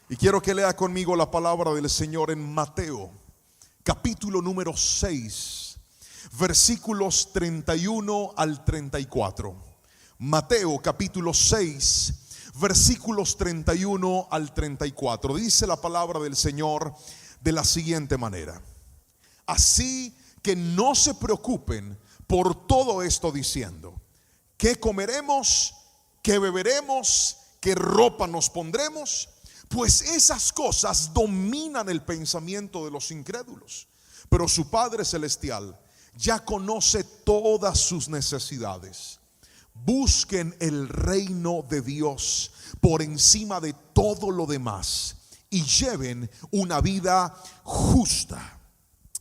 Y quiero que lea conmigo la palabra del Señor en Mateo, capítulo número 6, versículos 31 al 34. Mateo, capítulo 6, versículos 31 al 34. Dice la palabra del Señor de la siguiente manera: así que no se preocupen por todo esto diciendo: ¿qué comeremos? ¿Qué beberemos? ¿Qué ropa nos pondremos? Pues esas cosas dominan el pensamiento de los incrédulos. Pero su Padre Celestial ya conoce todas sus necesidades. Busquen el reino de Dios por encima de todo lo demás y lleven una vida justa,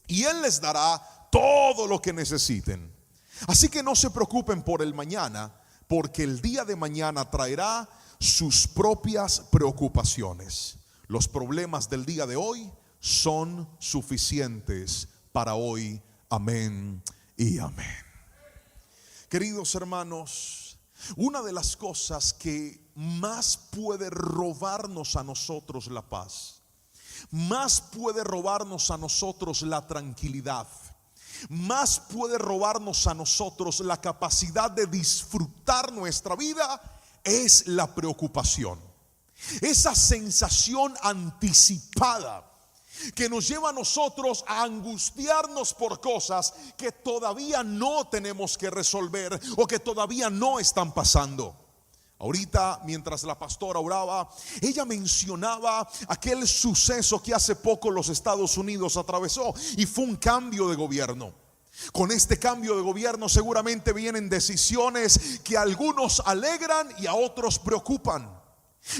y Él les dará todo lo que necesiten. Así que no se preocupen por el mañana, porque el día de mañana traerá sus propias preocupaciones. Los problemas del día de hoy son suficientes para hoy. Amén y amén. Queridos hermanos, una de las cosas que más puede robarnos a nosotros la paz, más puede robarnos a nosotros la tranquilidad, más puede robarnos a nosotros la capacidad de disfrutar nuestra vida, es la preocupación. Esa sensación anticipada que nos lleva a nosotros a angustiarnos por cosas que todavía no tenemos que resolver o que todavía no están pasando. Ahorita, mientras la pastora oraba, ella mencionaba aquel suceso que hace poco los Estados Unidos atravesó, y fue un cambio de gobierno. Con este cambio de gobierno seguramente vienen decisiones que a algunos alegran y a otros preocupan.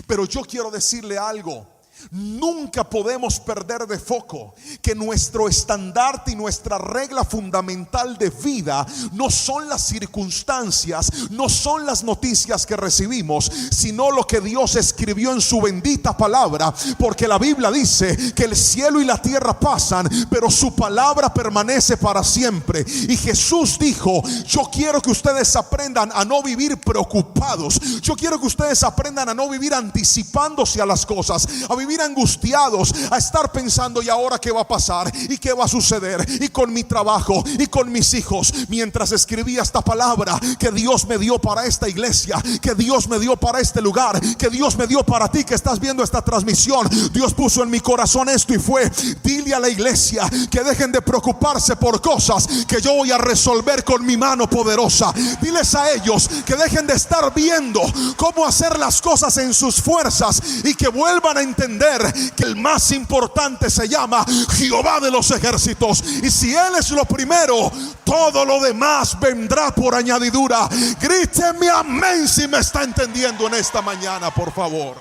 Pero yo quiero decirle algo: nunca podemos perder de foco que nuestro estandarte y nuestra regla fundamental de vida no son las circunstancias, no son las noticias que recibimos, sino lo que Dios escribió en su bendita palabra. Porque la Biblia dice que el cielo y la tierra pasan, pero su palabra permanece para siempre. Y Jesús dijo: yo quiero que ustedes aprendan a no vivir preocupados. Yo quiero que ustedes aprendan a no vivir anticipándose a las cosas, a vivir angustiados, a estar pensando: ¿y ahora qué va a pasar? ¿Y qué va a suceder? ¿Y con mi trabajo? ¿Y con mis hijos? Mientras escribía esta palabra que Dios me dio para esta iglesia, que Dios me dio para este lugar, que Dios me dio para ti que estás viendo esta transmisión, Dios puso en mi corazón esto, y fue: dile a la iglesia que dejen de preocuparse por cosas que yo voy a resolver con mi mano poderosa. Diles a ellos que dejen de estar viendo cómo hacer las cosas en sus fuerzas y que vuelvan a entender que el más importante se llama Jehová de los ejércitos. Y si Él es lo primero, todo lo demás vendrá por añadidura. Gríteme amén si me está entendiendo en esta mañana, por favor.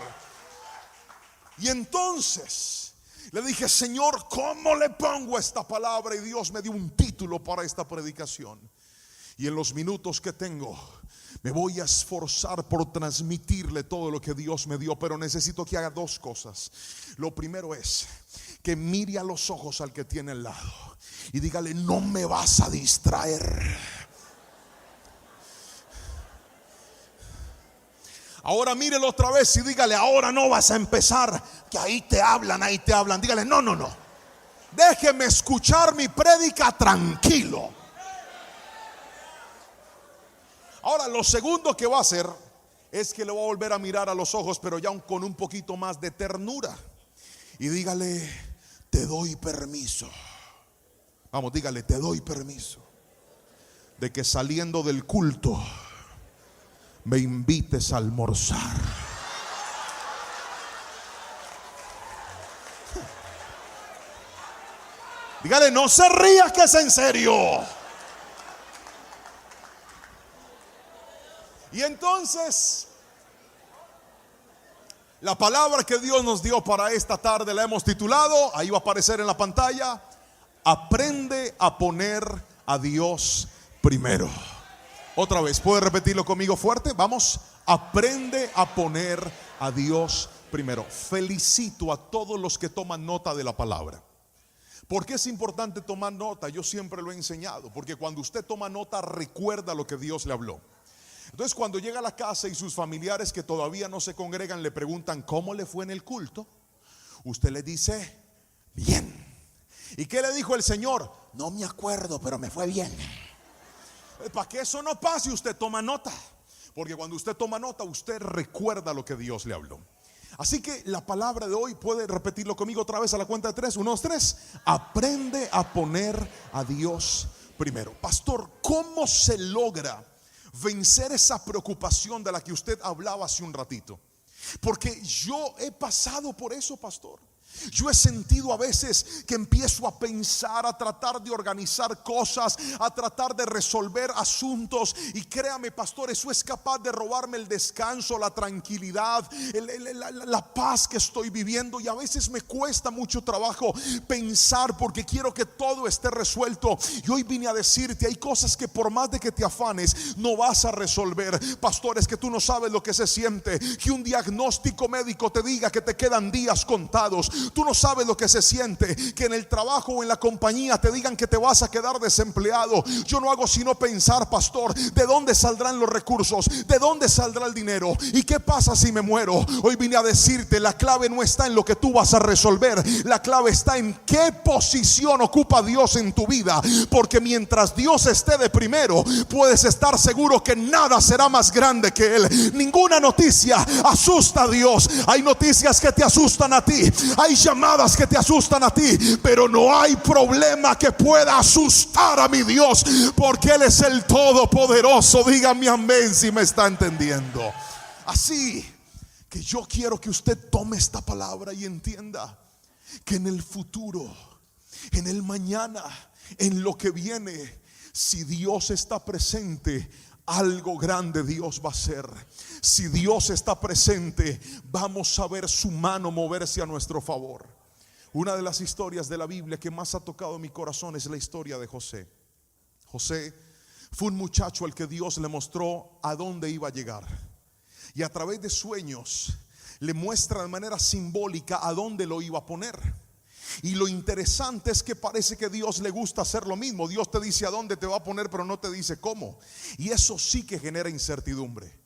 Y entonces le dije: Señor, ¿cómo le pongo esta palabra? Y Dios me dio un título para esta predicación. Y en los minutos que tengo me voy a esforzar por transmitirle todo lo que Dios me dio. Pero necesito que haga dos cosas. Lo primero es que mire a los ojos al que tiene al lado y dígale: no me vas a distraer. Ahora mírelo otra vez y dígale: ahora no vas a empezar, que ahí te hablan, ahí te hablan. Dígale: no, no, no, déjeme escuchar mi prédica tranquilo. Ahora, lo segundo que va a hacer es que le voy a volver a mirar a los ojos, pero ya con un poquito más de ternura, y dígale: te doy permiso. Vamos, dígale: te doy permiso de que saliendo del culto me invites a almorzar. Dígale: no se ría, que es en serio. Y entonces, la palabra que Dios nos dio para esta tarde la hemos titulado, ahí va a aparecer en la pantalla: aprende a poner a Dios primero. Otra vez, ¿puede repetirlo conmigo fuerte? Vamos: aprende a poner a Dios primero. Felicito a todos los que toman nota de la palabra. ¿Por qué es importante tomar nota? Yo siempre lo he enseñado, porque cuando usted toma nota recuerda lo que Dios le habló. Entonces, cuando llega a la casa y sus familiares que todavía no se congregan le preguntan: ¿cómo le fue en el culto? Usted le dice, bien. ¿Y qué le dijo el Señor? No me acuerdo, pero me fue bien. Para que eso no pase, usted toma nota. Porque cuando usted toma nota, usted recuerda lo que Dios le habló. Así que la palabra de hoy, puede repetirlo conmigo otra vez a la cuenta de 3. 1, 2, 3. Aprende a poner a Dios primero. Pastor, ¿cómo se logra vencer esa preocupación de la que usted hablaba hace un ratito? Porque yo he pasado por eso, pastor. Yo he sentido a veces que empiezo a pensar, a tratar de organizar cosas, a tratar de resolver asuntos, y créame, pastor, eso es capaz de robarme el descanso, la tranquilidad, la paz que estoy viviendo. Y a veces me cuesta mucho trabajo pensar porque quiero que todo esté resuelto. Y hoy vine a decirte, hay cosas que por más de que te afanes no vas a resolver. Pastor, es que tú no sabes lo que se siente que un diagnóstico médico te diga que te quedan días contados. Tú no sabes lo que se siente que en el trabajo o en la compañía te digan que te vas a quedar desempleado. Yo no hago sino pensar, pastor, ¿de dónde saldrán los recursos? ¿De dónde saldrá el dinero? ¿Y qué pasa si me muero? Hoy vine a decirte, la clave no está en lo que tú vas a resolver. La clave está en qué posición ocupa Dios en tu vida. Porque mientras Dios esté de primero, puedes estar seguro que nada será más grande que Él. Ninguna noticia asusta a Dios. Hay noticias que te asustan a ti, hay llamadas que te asustan a ti, pero no hay problema que pueda asustar a mi Dios, porque Él es el Todopoderoso. Dígame amén si me está entendiendo. Así que yo quiero que usted tome esta palabra y entienda que en el futuro, en el mañana, en lo que viene, si Dios está presente, algo grande Dios va a hacer. Si Dios está presente, vamos a ver su mano moverse a nuestro favor. Una de las historias de la Biblia que más ha tocado mi corazón es la historia de José. José fue un muchacho al que Dios le mostró a dónde iba a llegar, y a través de sueños le muestra de manera simbólica a dónde lo iba a poner. Y lo interesante es que parece que Dios le gusta hacer lo mismo. Dios te dice a dónde te va a poner, pero no te dice cómo. Y eso sí que genera incertidumbre.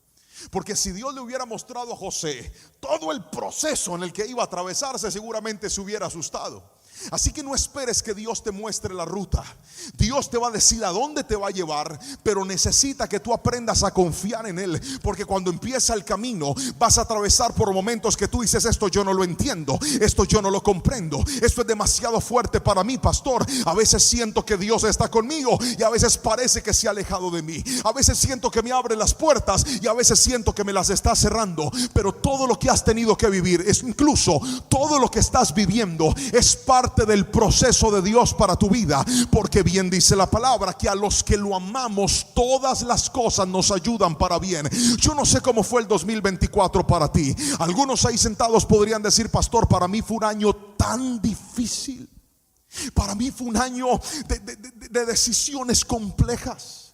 Porque si Dios le hubiera mostrado a José todo el proceso en el que iba a atravesarse, seguramente se hubiera asustado. Así que no esperes que Dios te muestre la ruta. Dios te va a decir a dónde te va a llevar, pero necesita que tú aprendas a confiar en Él. Porque cuando empieza el camino vas a atravesar por momentos que tú dices, esto yo no lo entiendo, esto yo no lo comprendo, esto es demasiado fuerte para mí, pastor. A veces siento que Dios está conmigo y a veces parece que se ha alejado de mí. A veces siento que me abre las puertas y a veces siento que me las está cerrando. Pero todo lo que has tenido que vivir, es incluso todo lo que estás viviendo, es parte del proceso de Dios para tu vida. Porque bien dice la palabra que a los que lo amamos todas las cosas nos ayudan para bien. Yo no sé cómo fue el 2024 para ti. Algunos ahí sentados podrían decir, pastor, para mí fue un año tan difícil. Para mí fue un año de decisiones complejas.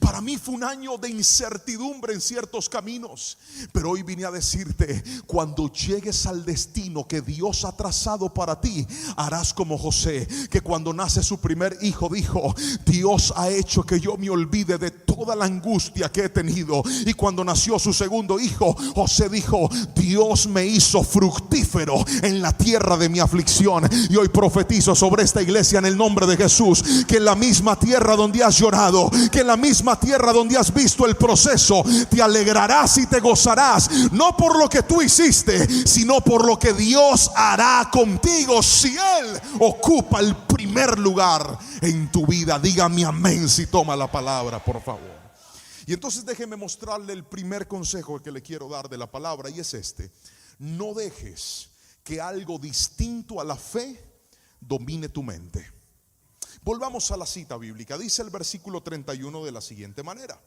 Para mí fue un año de incertidumbre en ciertos caminos. Pero hoy vine a decirte, cuando llegues al destino que Dios ha trazado para ti, harás como José, que cuando nace su primer hijo dijo, Dios ha hecho que yo me olvide de toda la angustia que he tenido. Y cuando nació su segundo hijo, José dijo, Dios me hizo fructífero en la tierra de mi aflicción. Y hoy profetizo sobre esta iglesia en el nombre de Jesús, que en la misma tierra donde has llorado, que en la misma tierra donde has visto el proceso, te alegrarás y te gozarás, no por lo que tú hiciste, sino por lo que Dios hará contigo si Él ocupa el primer lugar en tu vida. Dígame amén si toma la palabra, por favor. Y entonces déjeme mostrarle el primer consejo que le quiero dar de la palabra, y es este: no dejes que algo distinto a la fe domine tu mente. Volvamos a la cita bíblica. Dice el versículo 31 de la siguiente manera: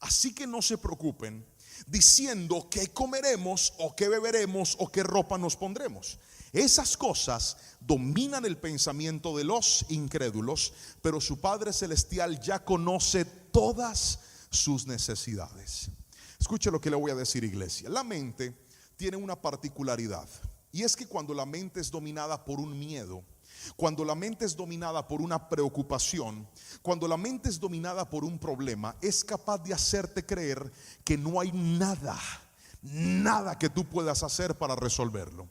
así que no se preocupen diciendo qué comeremos o qué beberemos o qué ropa nos pondremos. Esas cosas dominan el pensamiento de los incrédulos, pero su Padre Celestial ya conoce todas sus necesidades. Escuche lo que le voy a decir, iglesia. La mente tiene una particularidad, y es que cuando la mente es dominada por un miedo, cuando la mente es dominada por una preocupación, cuando la mente es dominada por un problema, es capaz de hacerte creer que no hay nada que tú puedas hacer para resolverlo.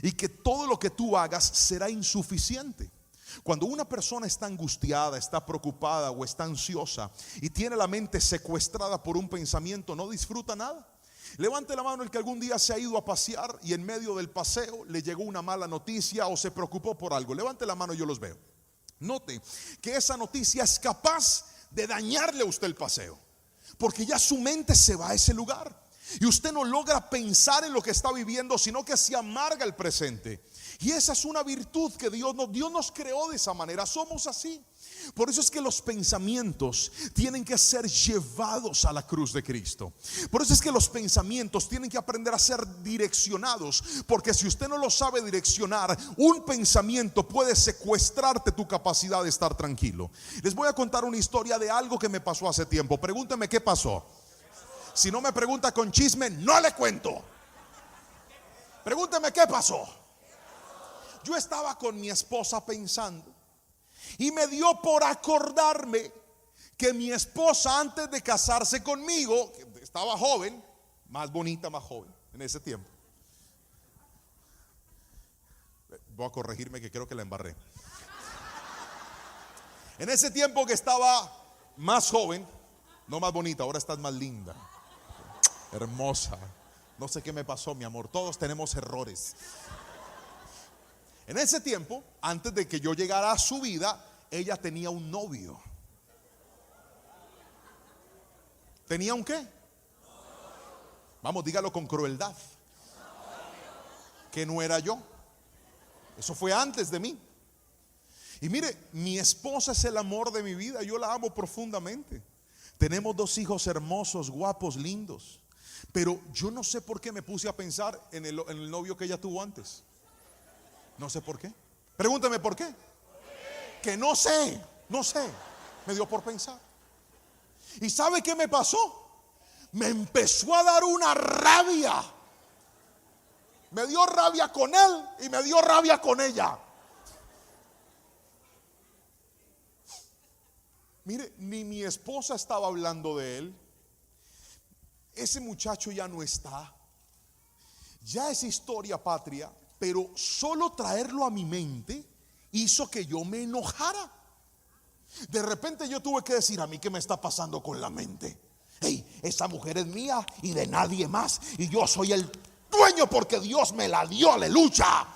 y que todo lo que tú hagas será insuficiente. Cuando una persona está angustiada, está preocupada o está ansiosa y tiene la mente secuestrada por un pensamiento, no disfruta nada. Levante la mano el que algún día se ha ido a pasear y en medio del paseo le llegó una mala noticia o se preocupó por algo. Levante la mano, yo los veo. Note que esa noticia es capaz de dañarle a usted el paseo, porque ya su mente se va a ese lugar y usted no logra pensar en lo que está viviendo, sino que se amarga el presente. Y esa es una virtud que Dios nos creó de esa manera, somos así. Por eso es que los pensamientos tienen que ser llevados a la cruz de Cristo. Por eso es que los pensamientos tienen que aprender a ser direccionados, porque si usted no lo sabe direccionar, un pensamiento puede secuestrarte tu capacidad de estar tranquilo. Les voy a contar una historia de algo que me pasó hace tiempo. Pregúnteme qué pasó. Si no me pregunta con chisme, no le cuento. Pregúnteme qué pasó. Yo estaba con mi esposa pensando y me dio por acordarme que mi esposa, antes de casarse conmigo, estaba joven, más bonita, más joven en ese tiempo. Voy a corregirme que creo que la embarré. En ese tiempo que estaba más joven, no más bonita, ahora estás más linda, hermosa. No sé qué me pasó, mi amor, todos tenemos errores. En ese tiempo, antes de que yo llegara a su vida, ella tenía un novio. ¿Tenía un qué? Vamos, dígalo con crueldad. Que no era yo. Eso fue antes de mí. Y mire, mi esposa es el amor de mi vida. Yo la amo profundamente. Tenemos 2 hijos hermosos, guapos, lindos. Pero yo no sé por qué me puse a pensar en el novio que ella tuvo antes. No sé por qué. Pregúntame por qué. Que no sé. Me dio por pensar. ¿Y sabe qué me pasó? Me empezó a dar una rabia. Me dio rabia con él y me dio rabia con ella. Mire, ni mi esposa estaba hablando de él. Ese muchacho ya no está. Ya es historia patria. Pero solo traerlo a mi mente hizo que yo me enojara. De repente yo tuve que decir: a mí qué me está pasando con la mente. Hey, esa mujer es mía y de nadie más, y yo soy el dueño porque Dios me la dio, aleluya.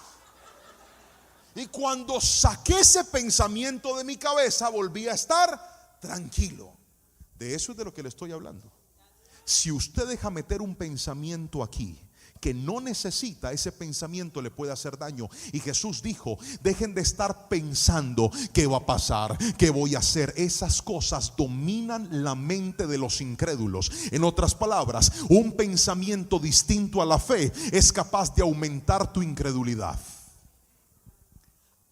Y cuando saqué ese pensamiento de mi cabeza, volví a estar tranquilo. De eso es de lo que le estoy hablando. Si usted deja meter un pensamiento aquí que no necesita, ese pensamiento le puede hacer daño. Y Jesús dijo: dejen de estar pensando qué va a pasar, qué voy a hacer. Esas cosas dominan la mente de los incrédulos. En otras palabras, un pensamiento distinto a la fe es capaz de aumentar tu incredulidad.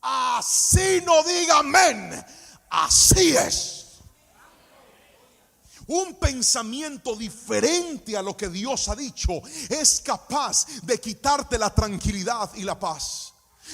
Así no diga amén. Así es. Un pensamiento diferente a lo que Dios ha dicho es capaz de quitarte la tranquilidad y la paz.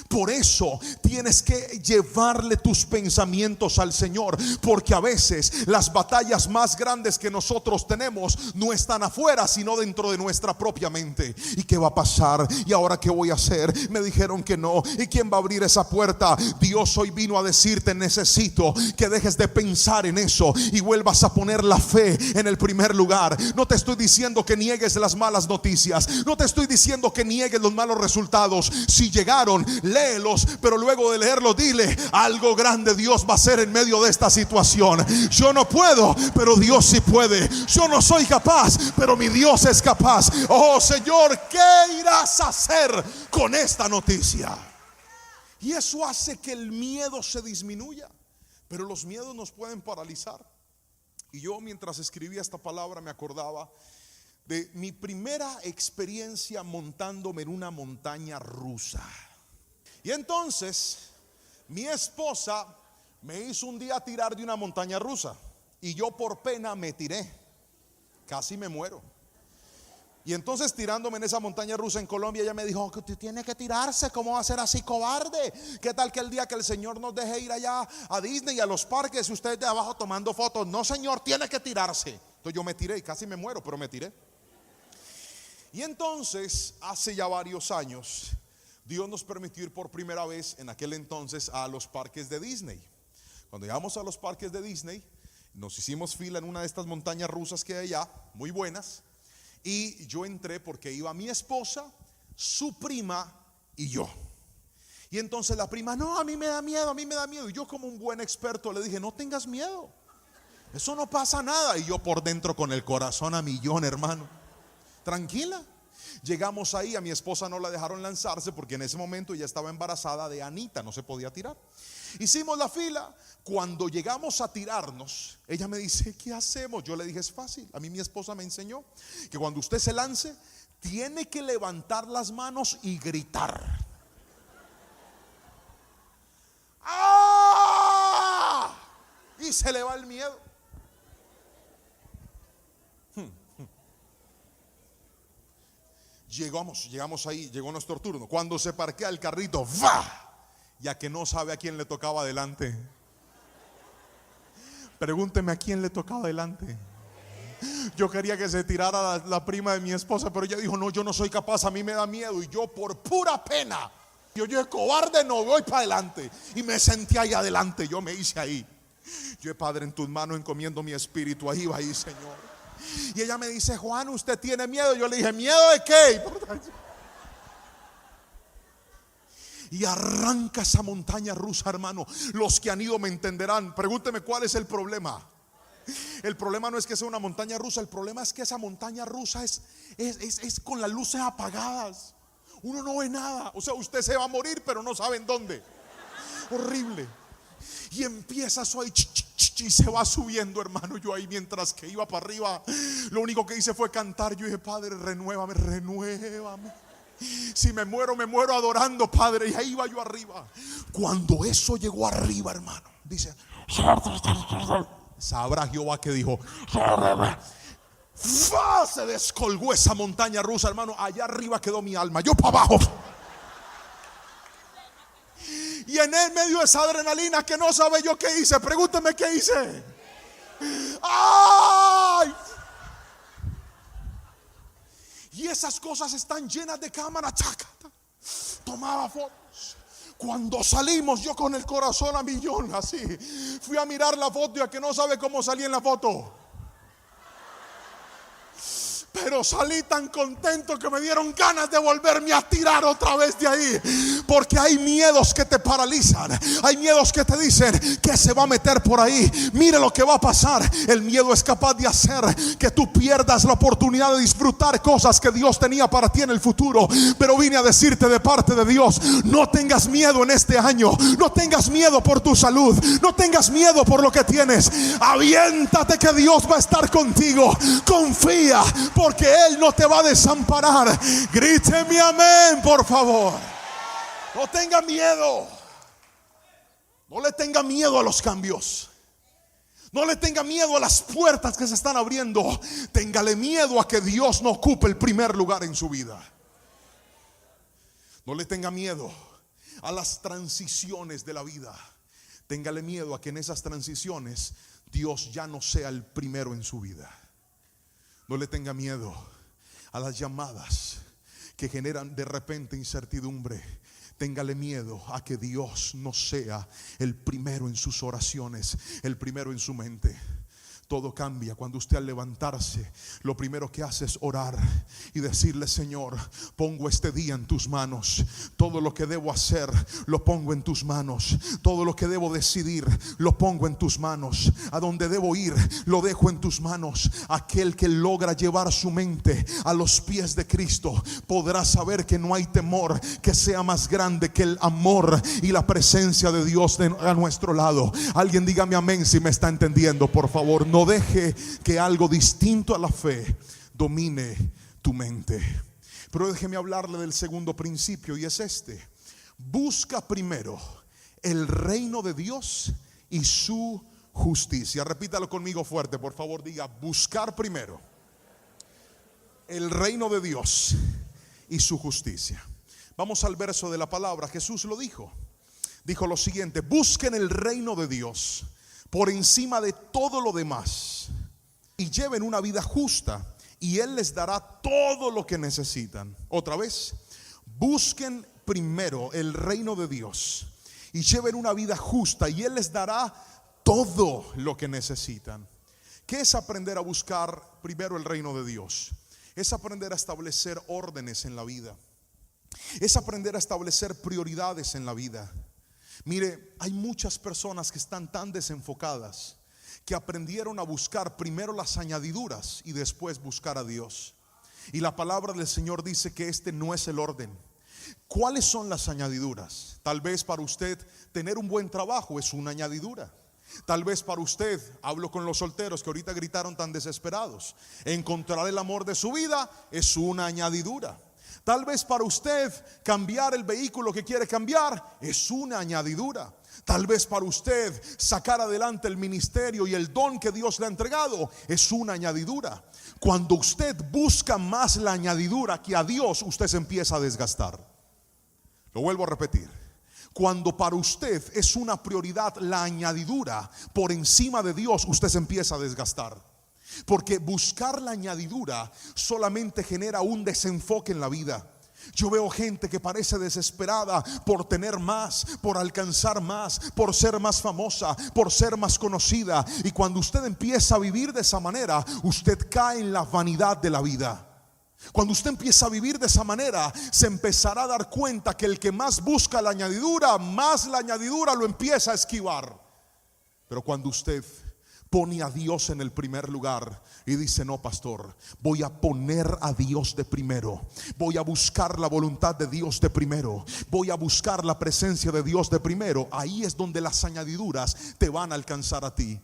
Por eso tienes que llevarle tus pensamientos al Señor, porque a veces las batallas más grandes que nosotros tenemos no están afuera, sino dentro de nuestra propia mente. ¿Y qué va a pasar? ¿Y ahora qué voy a hacer? Me dijeron que no. ¿Y quién va a abrir esa puerta? Dios hoy vino a decirte: necesito que dejes de pensar en eso y vuelvas a poner la fe en el primer lugar. No te estoy diciendo que niegues las malas noticias, no te estoy diciendo que niegues los malos resultados. Si llegaron, léelos, pero luego de leerlos dile: algo grande Dios va a hacer en medio de esta situación. Yo no puedo, pero Dios sí puede. Yo no soy capaz, pero mi Dios es capaz. Oh Señor, ¿qué irás a hacer con esta noticia? Y eso hace que el miedo se disminuya. Pero los miedos nos pueden paralizar. Y yo, mientras escribía esta palabra, me acordaba de mi primera experiencia montándome en una montaña rusa. Y entonces mi esposa me hizo un día tirar de una montaña rusa, y yo por pena me tiré. Casi me muero. Y entonces, tirándome en esa montaña rusa en Colombia, ella me dijo: que usted tiene que tirarse, ¿cómo va a ser así cobarde? ¿Qué tal que el día que el Señor nos deje ir allá a Disney y a los parques, y usted de abajo tomando fotos? No, señor, tiene que tirarse. Entonces yo me tiré y casi me muero, pero me tiré. Y entonces, hace ya varios años, Dios nos permitió ir por primera vez en aquel entonces a los parques de Disney. Cuando llegamos a los parques de Disney, nos hicimos fila en una de estas montañas rusas que hay allá, muy buenas. Y yo entré porque iba mi esposa, su prima y yo. Y entonces la prima, no, a mí me da miedo, a mí me da miedo. Y yo, como un buen experto, le dije, no tengas miedo, eso no pasa nada. Y yo por dentro con el corazón a millón, hermano, tranquila. Llegamos ahí, a mi esposa no la dejaron lanzarse porque en ese momento ella estaba embarazada de Anita, no se podía tirar. Hicimos la fila. Cuando llegamos a tirarnos, ella me dice, ¿qué hacemos? Yo le dije, es fácil. A mí mi esposa me enseñó que cuando usted se lance, tiene que levantar las manos y gritar. ¡Ah! Y se le va el miedo. Llegamos ahí, llegó nuestro turno. Cuando se parquea el carrito, ¡va! Ya que no sabe a quién le tocaba adelante. Pregúnteme a quién le tocaba adelante. Yo quería que se tirara la prima de mi esposa, pero ella dijo, no, yo no soy capaz, a mí me da miedo. Y yo por pura pena, yo cobarde no, voy para adelante. Y me senté ahí adelante, yo me hice ahí. Yo, Padre, en tus manos encomiendo mi espíritu, ahí va ahí, Señor. Y ella me dice, Juan, ¿usted tiene miedo? Yo le dije, ¿miedo de qué? Y arranca esa montaña rusa, hermano. Los que han ido me entenderán. Pregúnteme cuál es el problema. El problema no es que sea una montaña rusa, el problema es que esa montaña rusa es con las luces apagadas. Uno no ve nada. O sea, usted se va a morir, pero no sabe en dónde. Horrible. Y empieza eso ahí, y se va subiendo, hermano. Yo ahí, mientras que iba para arriba, lo único que hice fue cantar. Yo dije, Padre, renuévame, renuévame. Si me muero adorando, Padre. Y ahí iba yo arriba. Cuando eso llegó arriba, hermano, dice, sabrá Jehová que dijo, se descolgó esa montaña rusa, hermano. Allá arriba quedó mi alma, yo para abajo. Y en el medio de esa adrenalina que no sabe yo qué hice. Pregúnteme qué hice. ¡Ay! Y esas cosas están llenas de cámara. Tomaba fotos. Cuando salimos, yo con el corazón a millón, así. Fui a mirar la foto y a que no sabe cómo salí en la foto. Pero salí tan contento que me dieron ganas de volverme a tirar otra vez de ahí. Porque hay miedos que te paralizan. Hay miedos que te dicen que se va a meter por ahí. Mire lo que va a pasar. El miedo es capaz de hacer que tú pierdas la oportunidad de disfrutar cosas que Dios tenía para ti en el futuro. Pero vine a decirte de parte de Dios, no tengas miedo en este año. No tengas miedo por tu salud. No tengas miedo por lo que tienes. Aviéntate que Dios va a estar contigo. Confía, porque Él no te va a desamparar. Gríteme amén, por favor. No tenga miedo. No le tenga miedo a los cambios. No le tenga miedo a las puertas que se están abriendo. Téngale miedo a que Dios no ocupe el primer lugar en su vida. No le tenga miedo a las transiciones de la vida. Téngale miedo a que en esas transiciones Dios ya no sea el primero en su vida. No le tenga miedo a las llamadas que generan de repente incertidumbre. Téngale miedo a que Dios no sea el primero en sus oraciones, el primero en su mente. Todo cambia cuando usted, al levantarse, lo primero que hace es orar y decirle: Señor, pongo este día en tus manos. Todo lo que debo hacer lo pongo en tus manos. Todo lo que debo decidir lo pongo en tus manos. A donde debo ir lo dejo en tus manos. Aquel que logra llevar su mente a los pies de Cristo podrá saber que no hay temor que sea más grande que el amor y la presencia de Dios a nuestro lado. Alguien dígame amén si me está entendiendo, por favor. No deje que algo distinto a la fe domine tu mente. Pero déjeme hablarle del segundo principio, y es este: busca primero el reino de Dios y su justicia. Repítalo conmigo fuerte, por favor. Diga: buscar primero el reino de Dios y su justicia. Vamos al verso de la palabra. Jesús lo dijo. Dijo lo siguiente: busquen el reino de Dios por encima de todo lo demás y lleven una vida justa, y Él les dará todo lo que necesitan. Otra vez: busquen primero el reino de Dios y lleven una vida justa, y Él les dará todo lo que necesitan. ¿Qué es aprender a buscar primero el reino de Dios? Es aprender a establecer órdenes en la vida. Es aprender a establecer prioridades en la vida. Mire, hay muchas personas que están tan desenfocadas que aprendieron a buscar primero las añadiduras y después buscar a Dios. Y la palabra del Señor dice que este no es el orden. ¿Cuáles son las añadiduras? Tal vez para usted tener un buen trabajo es una añadidura. Tal vez para usted, hablo con los solteros que ahorita gritaron tan desesperados, encontrar el amor de su vida es una añadidura. Tal vez para usted cambiar el vehículo que quiere cambiar es una añadidura. Tal vez para usted sacar adelante el ministerio y el don que Dios le ha entregado es una añadidura. Cuando usted busca más la añadidura que a Dios, usted se empieza a desgastar. Lo vuelvo a repetir. Cuando para usted es una prioridad la añadidura por encima de Dios, usted se empieza a desgastar. Porque buscar la añadidura solamente genera un desenfoque en la vida. Yo veo gente que parece desesperada por tener más, por alcanzar más, por ser más famosa, por ser más conocida. Y cuando usted empieza a vivir de esa manera, usted cae en la vanidad de la vida. Cuando usted empieza a vivir de esa manera, se empezará a dar cuenta que el que más busca la añadidura, más la añadidura lo empieza a esquivar. Pero cuando usted pone a Dios en el primer lugar y dice: no, pastor, voy a poner a Dios de primero, voy a buscar la voluntad de Dios de primero, voy a buscar la presencia de Dios de primero, ahí es donde las añadiduras te van a alcanzar a ti.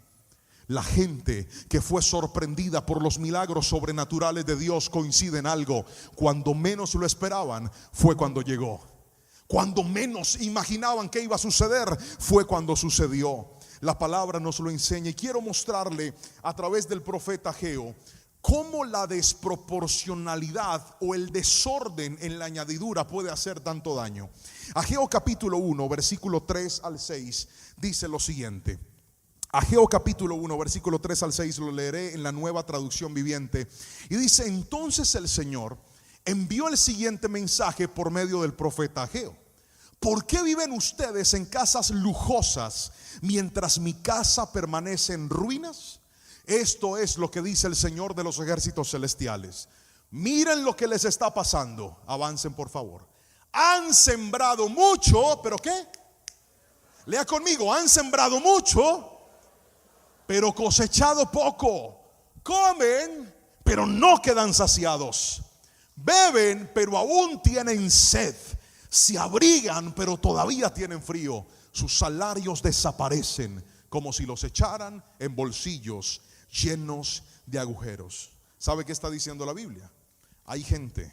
La gente que fue sorprendida por los milagros sobrenaturales de Dios coincide en algo: cuando menos lo esperaban fue cuando llegó. Cuando menos imaginaban que iba a suceder fue cuando sucedió. La palabra nos lo enseña, y quiero mostrarle a través del profeta Ageo cómo la desproporcionalidad o el desorden en la añadidura puede hacer tanto daño. Ageo capítulo 1 versículo 3 al 6 dice lo siguiente. Ageo capítulo 1 versículo 3 al 6, lo leeré en la Nueva Traducción Viviente, y dice: entonces el Señor envió el siguiente mensaje por medio del profeta Ageo: ¿por qué viven ustedes en casas lujosas mientras mi casa permanece en ruinas? Esto es lo que dice el Señor de los ejércitos celestiales. Miren lo que les está pasando. Avancen, por favor. Han sembrado mucho, ¿pero qué? Lea conmigo. Han sembrado mucho, pero cosechado poco. Comen, pero no quedan saciados. Beben, pero aún tienen sed. Se abrigan, pero todavía tienen frío. Sus salarios desaparecen como si los echaran en bolsillos llenos de agujeros. ¿Sabe qué está diciendo la Biblia? Hay gente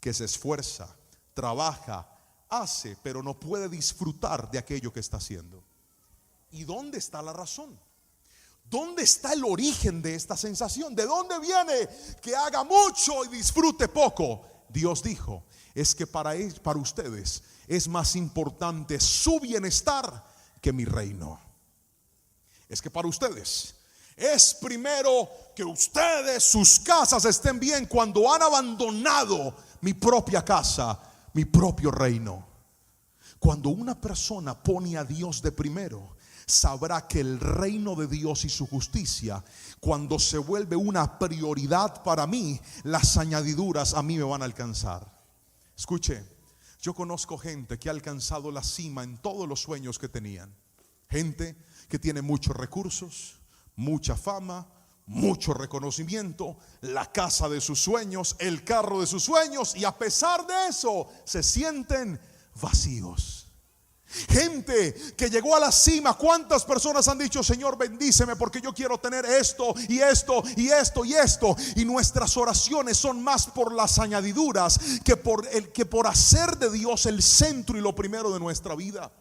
que se esfuerza, trabaja, hace, pero no puede disfrutar de aquello que está haciendo. ¿Y dónde está la razón? ¿Dónde está el origen de esta sensación? ¿De dónde viene que haga mucho y disfrute poco? Dios dijo: es que para ustedes es más importante su bienestar que mi reino. Es que para ustedes es primero que ustedes, sus casas estén bien, cuando han abandonado mi propia casa, mi propio reino. Cuando una persona pone a Dios de primero, sabrá que el reino de Dios y su justicia, cuando se vuelve una prioridad para mí, las añadiduras a mí me van a alcanzar. Escuche, yo conozco gente que ha alcanzado la cima en todos los sueños que tenían. Gente que tiene muchos recursos, mucha fama, mucho reconocimiento, la casa de sus sueños, el carro de sus sueños, y a pesar de eso se sienten vacíos. Gente que llegó a la cima. ¿Cuántas personas han dicho: Señor, bendíceme porque yo quiero tener esto y esto y esto y esto? Y nuestras oraciones son más por las añadiduras que por hacer de Dios el centro y lo primero de nuestra vida.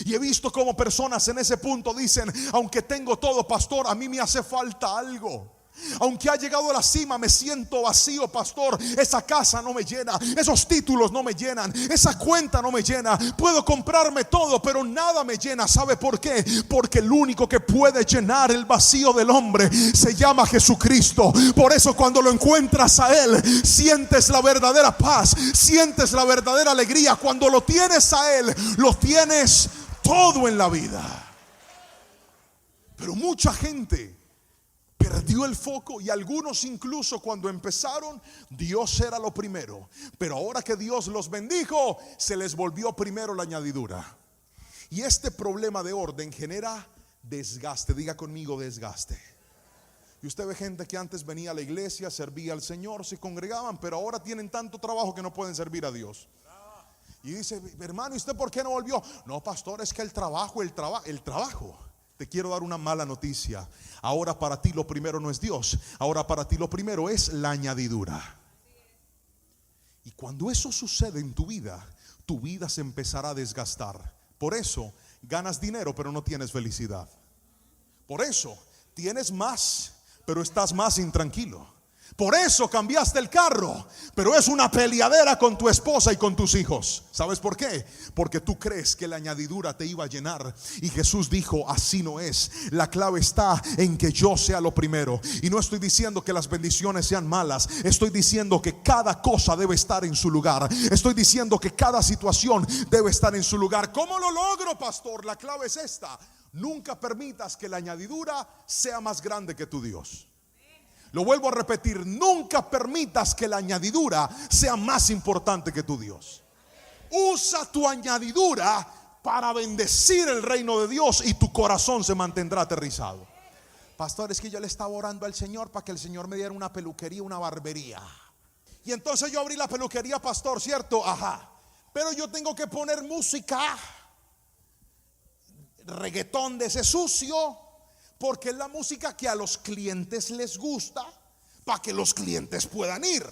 Y he visto como personas en ese punto dicen: aunque tengo todo, pastor, a mí me hace falta algo. Aunque ha llegado a la cima, me siento vacío, pastor. Esa casa no me llena, esos títulos no me llenan, esa cuenta no me llena. Puedo comprarme todo, pero nada me llena. ¿Sabe por qué? Porque el único que puede llenar el vacío del hombre se llama Jesucristo. Por eso cuando lo encuentras a Él, sientes la verdadera paz, sientes la verdadera alegría. Cuando lo tienes a Él, lo tienes todo en la vida. Pero mucha gente perdió el foco, y algunos incluso cuando empezaron, Dios era lo primero. Pero ahora que Dios los bendijo, se les volvió primero la añadidura. Y este problema de orden genera desgaste. Diga conmigo, desgaste. Y usted ve gente que antes venía a la iglesia, servía al Señor, se congregaban, pero ahora tienen tanto trabajo que no pueden servir a Dios. Y dice, hermano, ¿y usted por qué no volvió? No, pastor, es que el trabajo. Te quiero dar una mala noticia. Ahora para ti lo primero no es Dios. Ahora para ti lo primero es la añadidura. Y cuando eso sucede en tu vida se empezará a desgastar. Por eso ganas dinero pero no tienes felicidad. Por eso tienes más pero estás más intranquilo. Por eso cambiaste el carro, pero es una peleadera con tu esposa y con tus hijos. ¿Sabes por qué? Porque tú crees que la añadidura te iba a llenar, y Jesús dijo, así no es. La clave está en que yo sea lo primero. Y no estoy diciendo que las bendiciones sean malas. Estoy diciendo que cada cosa debe estar en su lugar. Estoy diciendo que cada situación debe estar en su lugar. ¿Cómo lo logro, pastor? La clave es esta: nunca permitas que la añadidura sea más grande que tu Dios. Lo vuelvo a repetir, nunca permitas que la añadidura sea más importante que tu Dios. Usa tu añadidura para bendecir el reino de Dios y tu corazón se mantendrá aterrizado. Pastor, es que yo le estaba orando al Señor para que el Señor me diera una peluquería, una barbería. Y entonces yo abrí la peluquería, pastor, ¿cierto? Ajá. Pero yo tengo que poner música, reggaetón de ese sucio, porque es la música que a los clientes les gusta, para que los clientes puedan ir.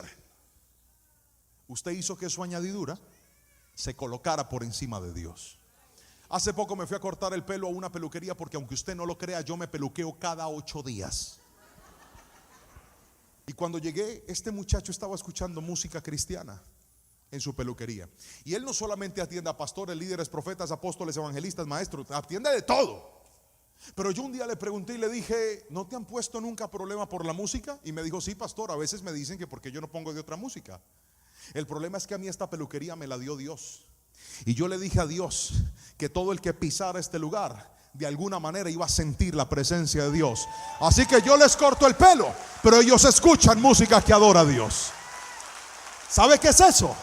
Usted hizo que su añadidura se colocara por encima de Dios. Hace poco me fui a cortar el pelo a una peluquería, porque aunque usted no lo crea, yo me peluqueo cada 8 días. Y cuando llegué, este muchacho estaba escuchando música cristiana en su peluquería. Y él no solamente atiende a pastores, líderes, profetas, apóstoles, evangelistas, maestros, atiende de todo. Pero yo un día le pregunté y le dije, ¿no te han puesto nunca problema por la música? Y me dijo, sí, pastor, a veces me dicen que porque yo no pongo de otra música. El problema es que a mí esta peluquería me la dio Dios. Y yo le dije a Dios que todo el que pisara este lugar de alguna manera iba a sentir la presencia de Dios. Así que yo les corto el pelo, pero ellos escuchan música que adora a Dios. ¿Sabe qué es eso?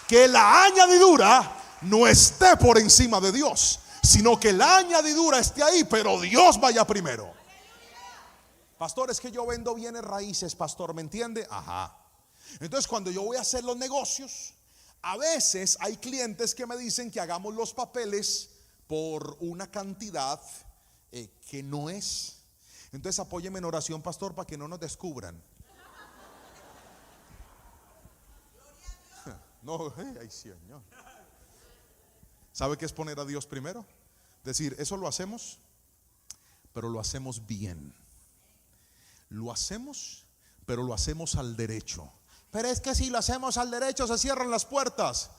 Que la añadidura no esté por encima de Dios, sino que la añadidura esté ahí, pero Dios vaya primero. Pastor, es que yo vendo bienes raíces, pastor, ¿me entiende? Ajá. Entonces cuando yo voy a hacer los negocios, a veces hay clientes que me dicen que hagamos los papeles por una cantidad que no es. Entonces apóyeme en oración, pastor, para que no nos descubran. No, ay, Señor. ¿Sabe qué es poner a Dios primero? Decir, eso lo hacemos, pero lo hacemos bien. Lo hacemos, pero lo hacemos al derecho. Pero es que si lo hacemos al derecho se cierran las puertas.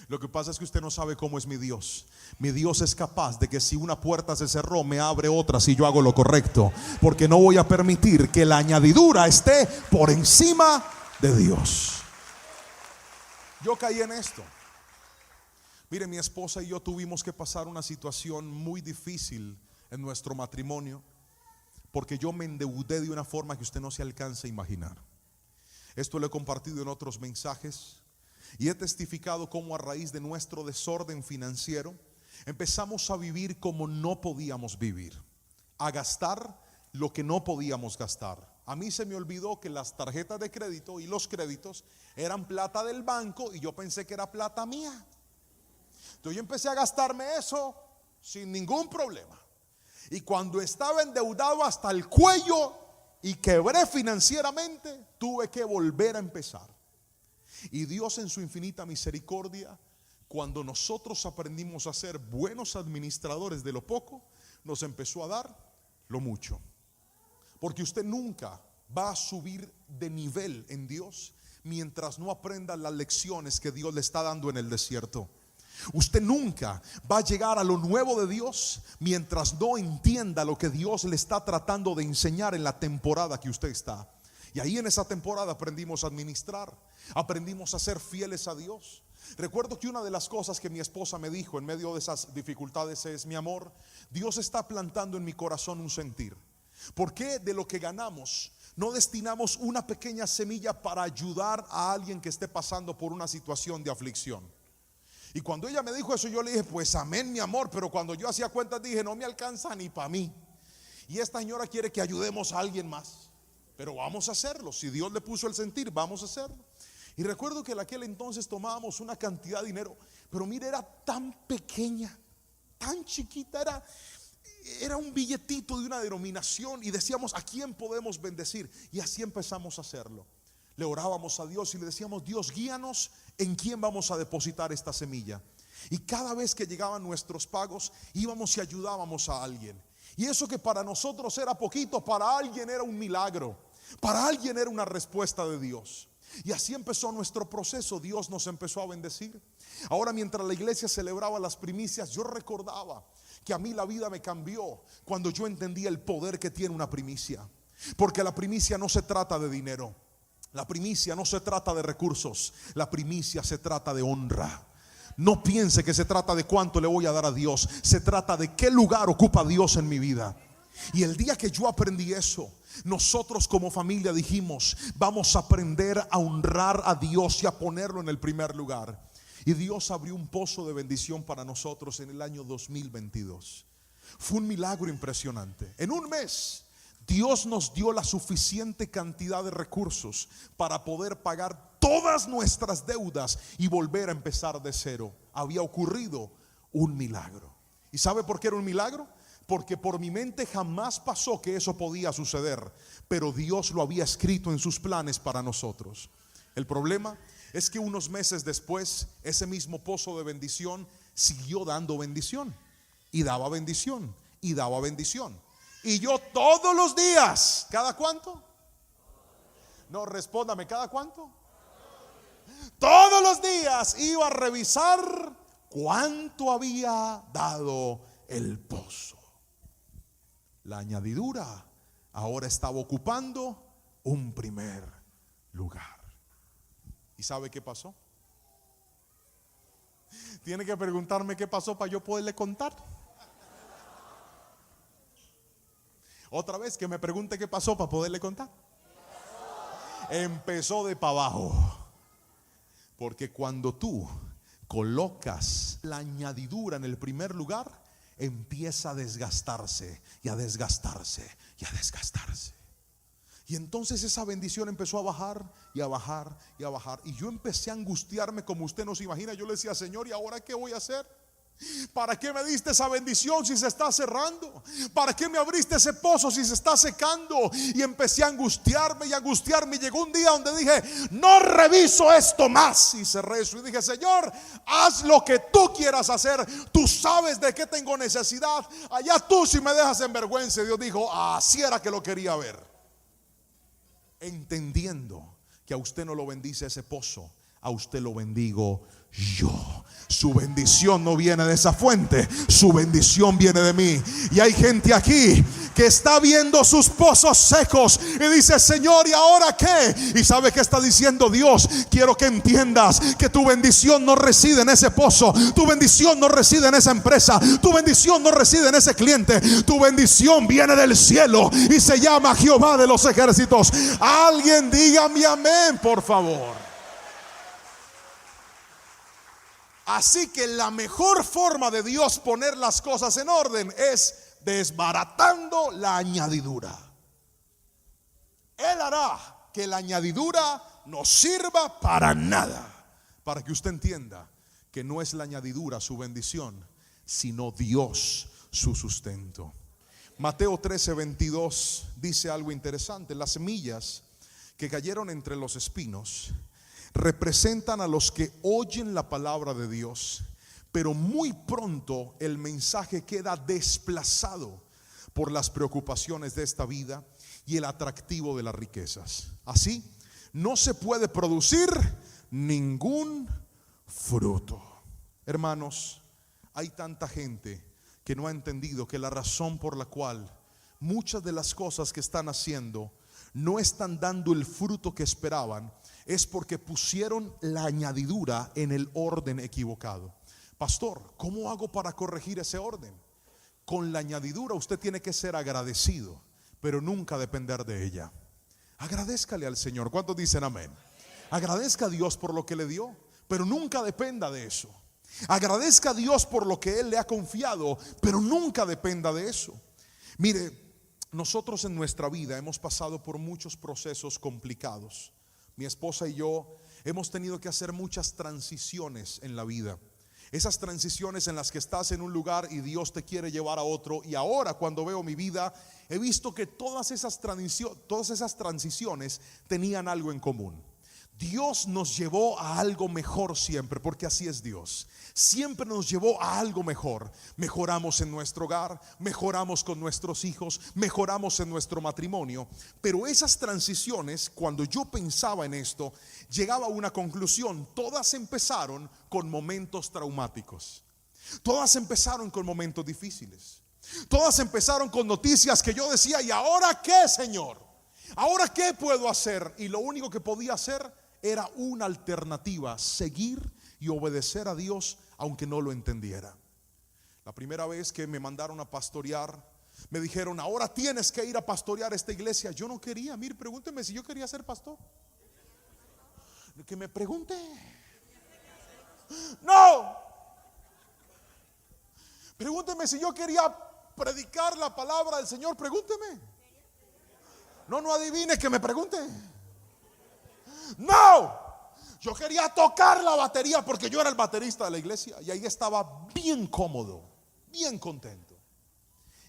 Lo que pasa es que usted no sabe cómo es mi Dios. Mi Dios es capaz de que si una puerta se cerró, me abre otra si yo hago lo correcto. Porque no voy a permitir que la añadidura esté por encima de Dios. Yo caí en esto. Mire, mi esposa y yo tuvimos que pasar una situación muy difícil en nuestro matrimonio, porque yo me endeudé de una forma que usted no se alcanza a imaginar. Esto lo he compartido en otros mensajes y he testificado cómo a raíz de nuestro desorden financiero empezamos a vivir como no podíamos vivir, a gastar lo que no podíamos gastar. A mí se me olvidó que las tarjetas de crédito y los créditos eran plata del banco y yo pensé que era plata mía. Entonces yo empecé a gastarme eso sin ningún problema. Y cuando estaba endeudado hasta el cuello y quebré financieramente, tuve que volver a empezar. Y Dios en su infinita misericordia, cuando nosotros aprendimos a ser buenos administradores de lo poco, nos empezó a dar lo mucho. Porque usted nunca va a subir de nivel en Dios mientras no aprenda las lecciones que Dios le está dando en el desierto. Usted nunca va a llegar a lo nuevo de Dios mientras no entienda lo que Dios le está tratando de enseñar en la temporada que usted está. Y ahí en esa temporada aprendimos a administrar, aprendimos a ser fieles a Dios. Recuerdo que una de las cosas que mi esposa me dijo en medio de esas dificultades es: mi amor, Dios está plantando en mi corazón un sentir. ¿Por qué de lo que ganamos no destinamos una pequeña semilla para ayudar a alguien que esté pasando por una situación de aflicción? Y cuando ella me dijo eso, yo le dije: pues amén, mi amor. Pero cuando yo hacía cuentas dije: no me alcanza ni para mí. Y esta señora quiere que ayudemos a alguien más. Pero vamos a hacerlo. Si Dios le puso el sentir, vamos a hacerlo. Y recuerdo que en aquel entonces tomábamos una cantidad de dinero, pero mire, era tan pequeña, tan chiquita, era un billetito de una denominación. Y decíamos: ¿a quién podemos bendecir? Y así empezamos a hacerlo. Le orábamos a Dios y le decíamos: Dios, guíanos en quién vamos a depositar esta semilla. Y cada vez que llegaban nuestros pagos, íbamos y ayudábamos a alguien. Y eso que para nosotros era poquito, para alguien era un milagro, para alguien era una respuesta de Dios. Y así empezó nuestro proceso. Dios nos empezó a bendecir. Ahora, mientras la iglesia celebraba las primicias, yo recordaba que a mí la vida me cambió cuando yo entendí el poder que tiene una primicia. Porque la primicia no se trata de dinero, la primicia no se trata de recursos, la primicia se trata de honra. No piense que se trata de cuánto le voy a dar a Dios, se trata de qué lugar ocupa Dios en mi vida. Y el día que yo aprendí eso, nosotros como familia dijimos: vamos a aprender a honrar a Dios y a ponerlo en el primer lugar. Y Dios abrió un pozo de bendición para nosotros en el año 2022. Fue un milagro impresionante. En un mes Dios nos dio la suficiente cantidad de recursos para poder pagar todas nuestras deudas y volver a empezar de cero. Había ocurrido un milagro. ¿Y sabe por qué era un milagro? Porque por mi mente jamás pasó que eso podía suceder, pero Dios lo había escrito en sus planes para nosotros. El problema es que unos meses después, ese mismo pozo de bendición siguió dando bendición, y daba bendición, y daba bendición. Y yo todos los días, ¿cada cuánto? No, respóndame, ¿cada cuánto? Todos los días iba a revisar cuánto había dado el pozo. La añadidura ahora estaba ocupando un primer lugar. ¿Y sabe qué pasó? Tiene que preguntarme qué pasó para yo poderle contar. Otra vez que me pregunte qué pasó para poderle contar. Empezó de para abajo. Porque cuando tú colocas la añadidura en el primer lugar, empieza a desgastarse y a desgastarse y a desgastarse. Y entonces esa bendición empezó a bajar y a bajar y a bajar. Y yo empecé a angustiarme como usted no se imagina. Yo le decía: Señor, ¿y ahora qué voy a hacer? ¿Para qué me diste esa bendición si se está cerrando? ¿Para qué me abriste ese pozo si se está secando? Y empecé a angustiarme y a angustiarme. Y llegó un día donde dije: no reviso esto más. Y cerré eso y dije: Señor, haz lo que tú quieras hacer. Tú sabes de qué tengo necesidad. Allá tú si me dejas en vergüenza. Y Dios dijo: así era que lo quería ver. Entendiendo que a usted no lo bendice ese pozo, a usted lo bendigo yo. Su bendición no viene de esa fuente, su bendición viene de mí. Y hay gente aquí que está viendo sus pozos secos y dice: Señor, ¿y ahora qué? Y sabe que está diciendo Dios: quiero que entiendas que tu bendición no reside en ese pozo, tu bendición no reside en esa empresa, tu bendición no reside en ese cliente, tu bendición viene del cielo y se llama Jehová de los ejércitos. Alguien dígame amén, por favor. Así que la mejor forma de Dios poner las cosas en orden es desbaratando la añadidura. Él hará que la añadidura no sirva para nada. Para que usted entienda que no es la añadidura su bendición, sino Dios su sustento. Mateo 13:22 dice algo interesante: las semillas que cayeron entre los espinos representan a los que oyen la palabra de Dios, pero muy pronto el mensaje queda desplazado por las preocupaciones de esta vida y el atractivo de las riquezas. Así, no se puede producir ningún fruto. Hermanos, hay tanta gente que no ha entendido que la razón por la cual muchas de las cosas que están haciendo no están dando el fruto que esperaban es porque pusieron la añadidura en el orden equivocado. Pastor, ¿cómo hago para corregir ese orden? Con la añadidura usted tiene que ser agradecido, pero nunca depender de ella. Agradézcale al Señor. ¿Cuántos dicen amén? Agradezca a Dios por lo que le dio, pero nunca dependa de eso. Agradezca a Dios por lo que Él le ha confiado, pero nunca dependa de eso. Mire, nosotros en nuestra vida hemos pasado por muchos procesos complicados. Mi esposa y yo hemos tenido que hacer muchas transiciones en la vida. Esas transiciones en las que estás en un lugar y Dios te quiere llevar a otro. Y ahora, cuando veo mi vida, he visto que todas esas transiciones tenían algo en común. Dios nos llevó a algo mejor siempre, porque así es Dios. Siempre nos llevó a algo mejor. Mejoramos en nuestro hogar, mejoramos con nuestros hijos, mejoramos en nuestro matrimonio. Pero esas transiciones, cuando yo pensaba en esto, llegaba a una conclusión. Todas empezaron con momentos traumáticos. Todas empezaron con momentos difíciles. Todas empezaron con noticias que yo decía: ¿y ahora qué, Señor? ¿Ahora qué puedo hacer? Y lo único que podía hacer era una alternativa: seguir y obedecer a Dios aunque no lo entendiera. La primera vez que me mandaron a pastorear, me dijeron: ahora tienes que ir a pastorear esta iglesia. Yo no quería. Mire, pregúnteme si yo quería ser pastor. Que me pregunte. No. Pregúnteme si yo quería predicar la palabra del Señor. Pregúnteme. No adivine, que me pregunte. No, yo quería tocar la batería porque yo era el baterista de la iglesia y ahí estaba bien cómodo, bien contento.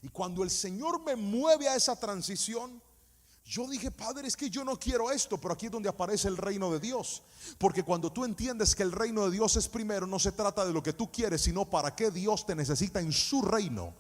Y cuando el Señor me mueve a esa transición, yo dije: Padre, es que yo no quiero esto. Pero aquí es donde aparece el reino de Dios. Porque cuando tú entiendes que el reino de Dios es primero, no se trata de lo que tú quieres, sino para qué Dios te necesita en su reino.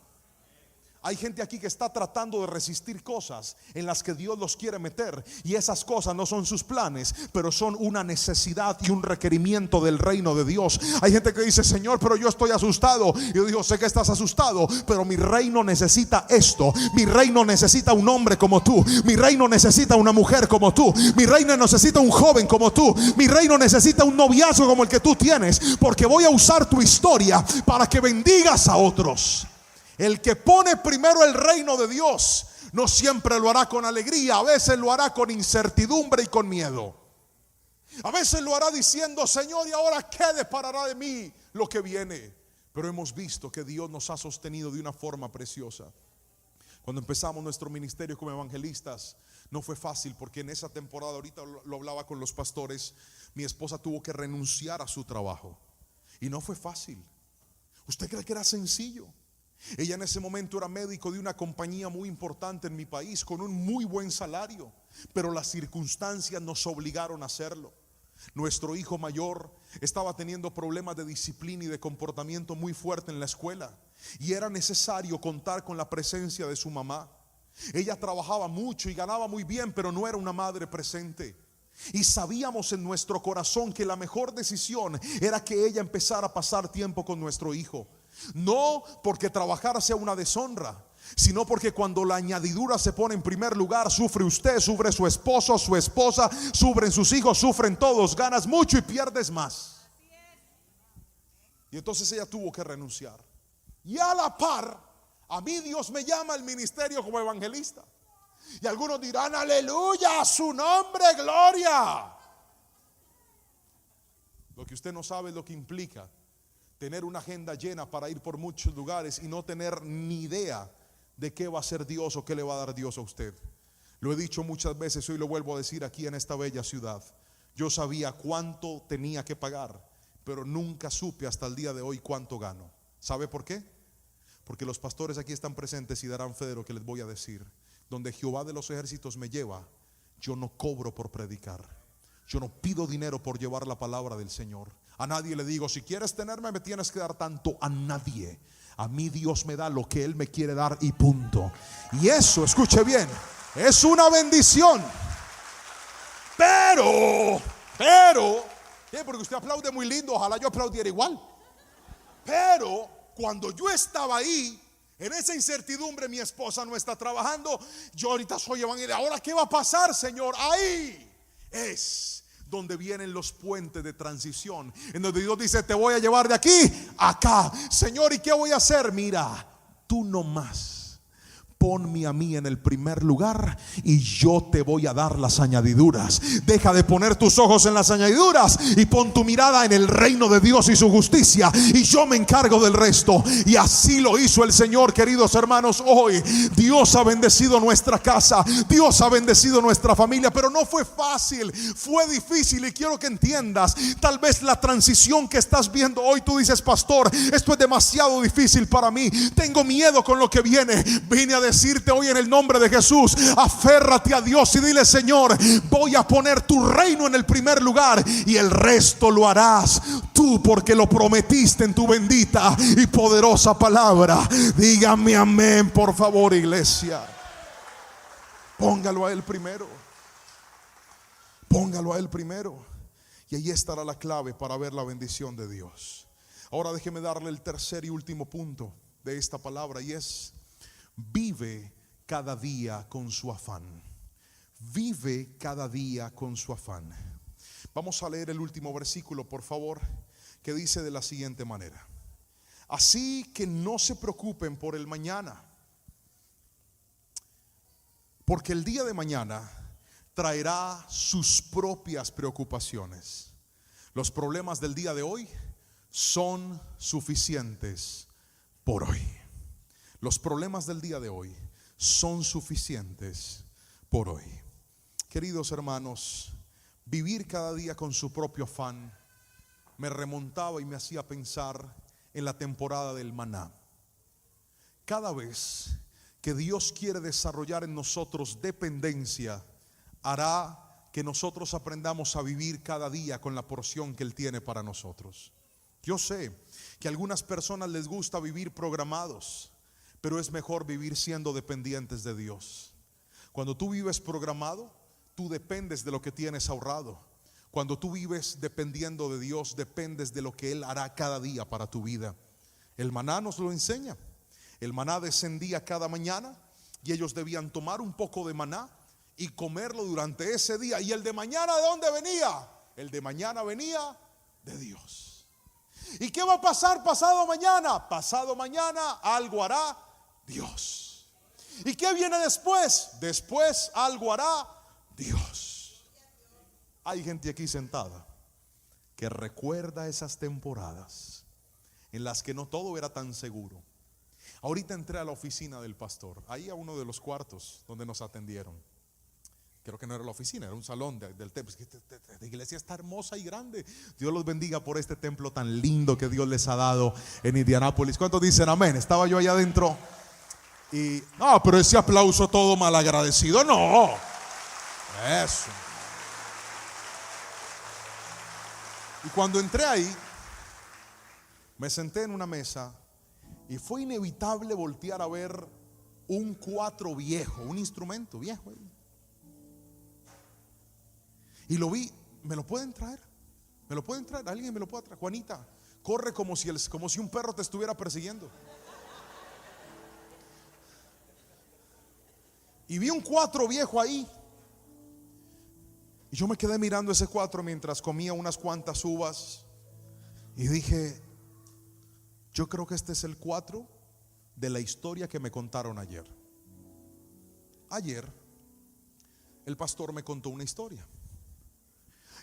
Hay gente aquí que está tratando de resistir cosas en las que Dios los quiere meter, y esas cosas no son sus planes, pero son una necesidad y un requerimiento del reino de Dios. Hay gente que dice: Señor, pero yo estoy asustado. Y yo digo: sé que estás asustado, pero mi reino necesita esto. Mi reino necesita un hombre como tú. Mi reino necesita una mujer como tú. Mi reino necesita un joven como tú. Mi reino necesita un noviazgo como el que tú tienes, porque voy a usar tu historia para que bendigas a otros. El que pone primero el reino de Dios no siempre lo hará con alegría. A veces lo hará con incertidumbre y con miedo. A veces lo hará diciendo: Señor, ¿y ahora qué deparará de mí lo que viene? Pero hemos visto que Dios nos ha sostenido de una forma preciosa. Cuando empezamos nuestro ministerio como evangelistas, no fue fácil, porque en esa temporada, ahorita lo hablaba con los pastores, mi esposa tuvo que renunciar a su trabajo. Y no fue fácil. ¿Usted cree que era sencillo? Ella en ese momento era médico de una compañía muy importante en mi país, con un muy buen salario, pero las circunstancias nos obligaron a hacerlo. Nuestro hijo mayor estaba teniendo problemas de disciplina y de comportamiento muy fuerte en la escuela, y era necesario contar con la presencia de su mamá. Ella trabajaba mucho y ganaba muy bien, pero no era una madre presente. Y sabíamos en nuestro corazón que la mejor decisión era que ella empezara a pasar tiempo con nuestro hijo. No porque trabajar sea una deshonra, sino porque cuando la añadidura se pone en primer lugar, sufre usted, sufre su esposo, su esposa, sufren sus hijos, sufren todos. Ganas mucho y pierdes más. Y entonces ella tuvo que renunciar. Y a la par, a mí Dios me llama al ministerio como evangelista. Y algunos dirán: aleluya, a su nombre, gloria. Lo que usted no sabe es lo que implica tener una agenda llena para ir por muchos lugares y no tener ni idea de qué va a hacer Dios o qué le va a dar Dios a usted. Lo he dicho muchas veces, hoy lo vuelvo a decir aquí en esta bella ciudad. Yo sabía cuánto tenía que pagar, pero nunca supe hasta el día de hoy cuánto gano. ¿Sabe por qué? Porque los pastores aquí están presentes y darán fe de lo que les voy a decir. Donde Jehová de los ejércitos me lleva, yo no cobro por predicar. Yo no pido dinero por llevar la palabra del Señor. A nadie le digo: si quieres tenerme me tienes que dar tanto. A nadie. A mí Dios me da lo que Él me quiere dar y punto. Y eso, escuche bien, Es una bendición. Pero, porque usted aplaude muy lindo, ojalá yo aplaudiera igual. Pero cuando yo estaba ahí, en esa incertidumbre, mi esposa no está trabajando, yo ahorita soy evangelista. Ahora, ¿qué va a pasar, Señor? Ahí es donde vienen los puentes de transición, en donde Dios dice: te voy a llevar de aquí a acá. Señor, ¿y qué voy a hacer? Mira, tú nomás ponme a mí en el primer lugar y yo te voy a dar las añadiduras. Deja de poner tus ojos en las añadiduras y pon tu mirada en el reino de Dios y su justicia, y yo me encargo del resto. Y así lo hizo el Señor, queridos hermanos. Hoy Dios ha bendecido nuestra casa, Dios ha bendecido nuestra familia, pero no fue fácil, fue difícil. Y quiero que entiendas, tal vez la transición que estás viendo hoy, tú dices: pastor, esto es demasiado difícil para mí, tengo miedo con lo que viene. Vine a decirte hoy en el nombre de Jesús: aférrate a Dios y dile: Señor, voy a poner tu reino en el primer lugar, y el resto lo harás tú, porque lo prometiste en tu bendita y poderosa palabra. Dígame amén, por favor, iglesia. Póngalo a Él primero. Póngalo a Él primero, y ahí estará la clave para ver la bendición de Dios. Ahora déjeme darle el tercer y último punto de esta palabra, y es: vive cada día con su afán. Vive cada día con su afán. Vamos a leer el último versículo, por favor, que dice de la siguiente manera: así que no se preocupen por el mañana, porque el día de mañana traerá sus propias preocupaciones. Los problemas del día de hoy son suficientes por hoy. Los problemas del día de hoy son suficientes por hoy. Queridos hermanos, vivir cada día con su propio afán me remontaba y me hacía pensar en la temporada del maná. Cada vez que Dios quiere desarrollar en nosotros dependencia, hará que nosotros aprendamos a vivir cada día con la porción que Él tiene para nosotros. Yo sé que a algunas personas les gusta vivir programados, pero es mejor vivir siendo dependientes de Dios. Cuando tú vives programado, tú dependes de lo que tienes ahorrado. Cuando tú vives dependiendo de Dios, dependes de lo que Él hará cada día para tu vida. El maná nos lo enseña. El maná descendía cada mañana y ellos debían tomar un poco de maná y comerlo durante ese día. ¿Y el de mañana de dónde venía? El de mañana venía de Dios. ¿Y qué va a pasar pasado mañana? Pasado mañana algo hará Dios. ¿Y qué viene después? Después algo hará Dios. Hay gente aquí sentada que recuerda esas temporadas en las que no todo era tan seguro. Ahorita entré a la oficina del pastor, ahí a uno de los cuartos donde nos atendieron. Creo que no era la oficina, era un salón del templo. La iglesia está hermosa y grande. Dios los bendiga por este templo tan lindo que Dios les ha dado en Indianápolis. ¿Cuántos dicen amén? Estaba yo allá adentro y no, pero ese aplauso todo malagradecido, no. Eso. Y cuando entré ahí, me senté en una mesa y fue inevitable voltear a ver un cuatro viejo, un instrumento viejo ahí. Y lo vi. ¿Me lo pueden traer? ¿Me lo pueden traer? ¿Alguien me lo puede traer? Juanita, corre como si un perro te estuviera persiguiendo. Y vi un cuatro viejo ahí. Y yo me quedé mirando ese cuatro mientras comía unas cuantas uvas. Y dije: yo creo que este es el cuatro de la historia que me contaron ayer. Ayer el pastor me contó una historia.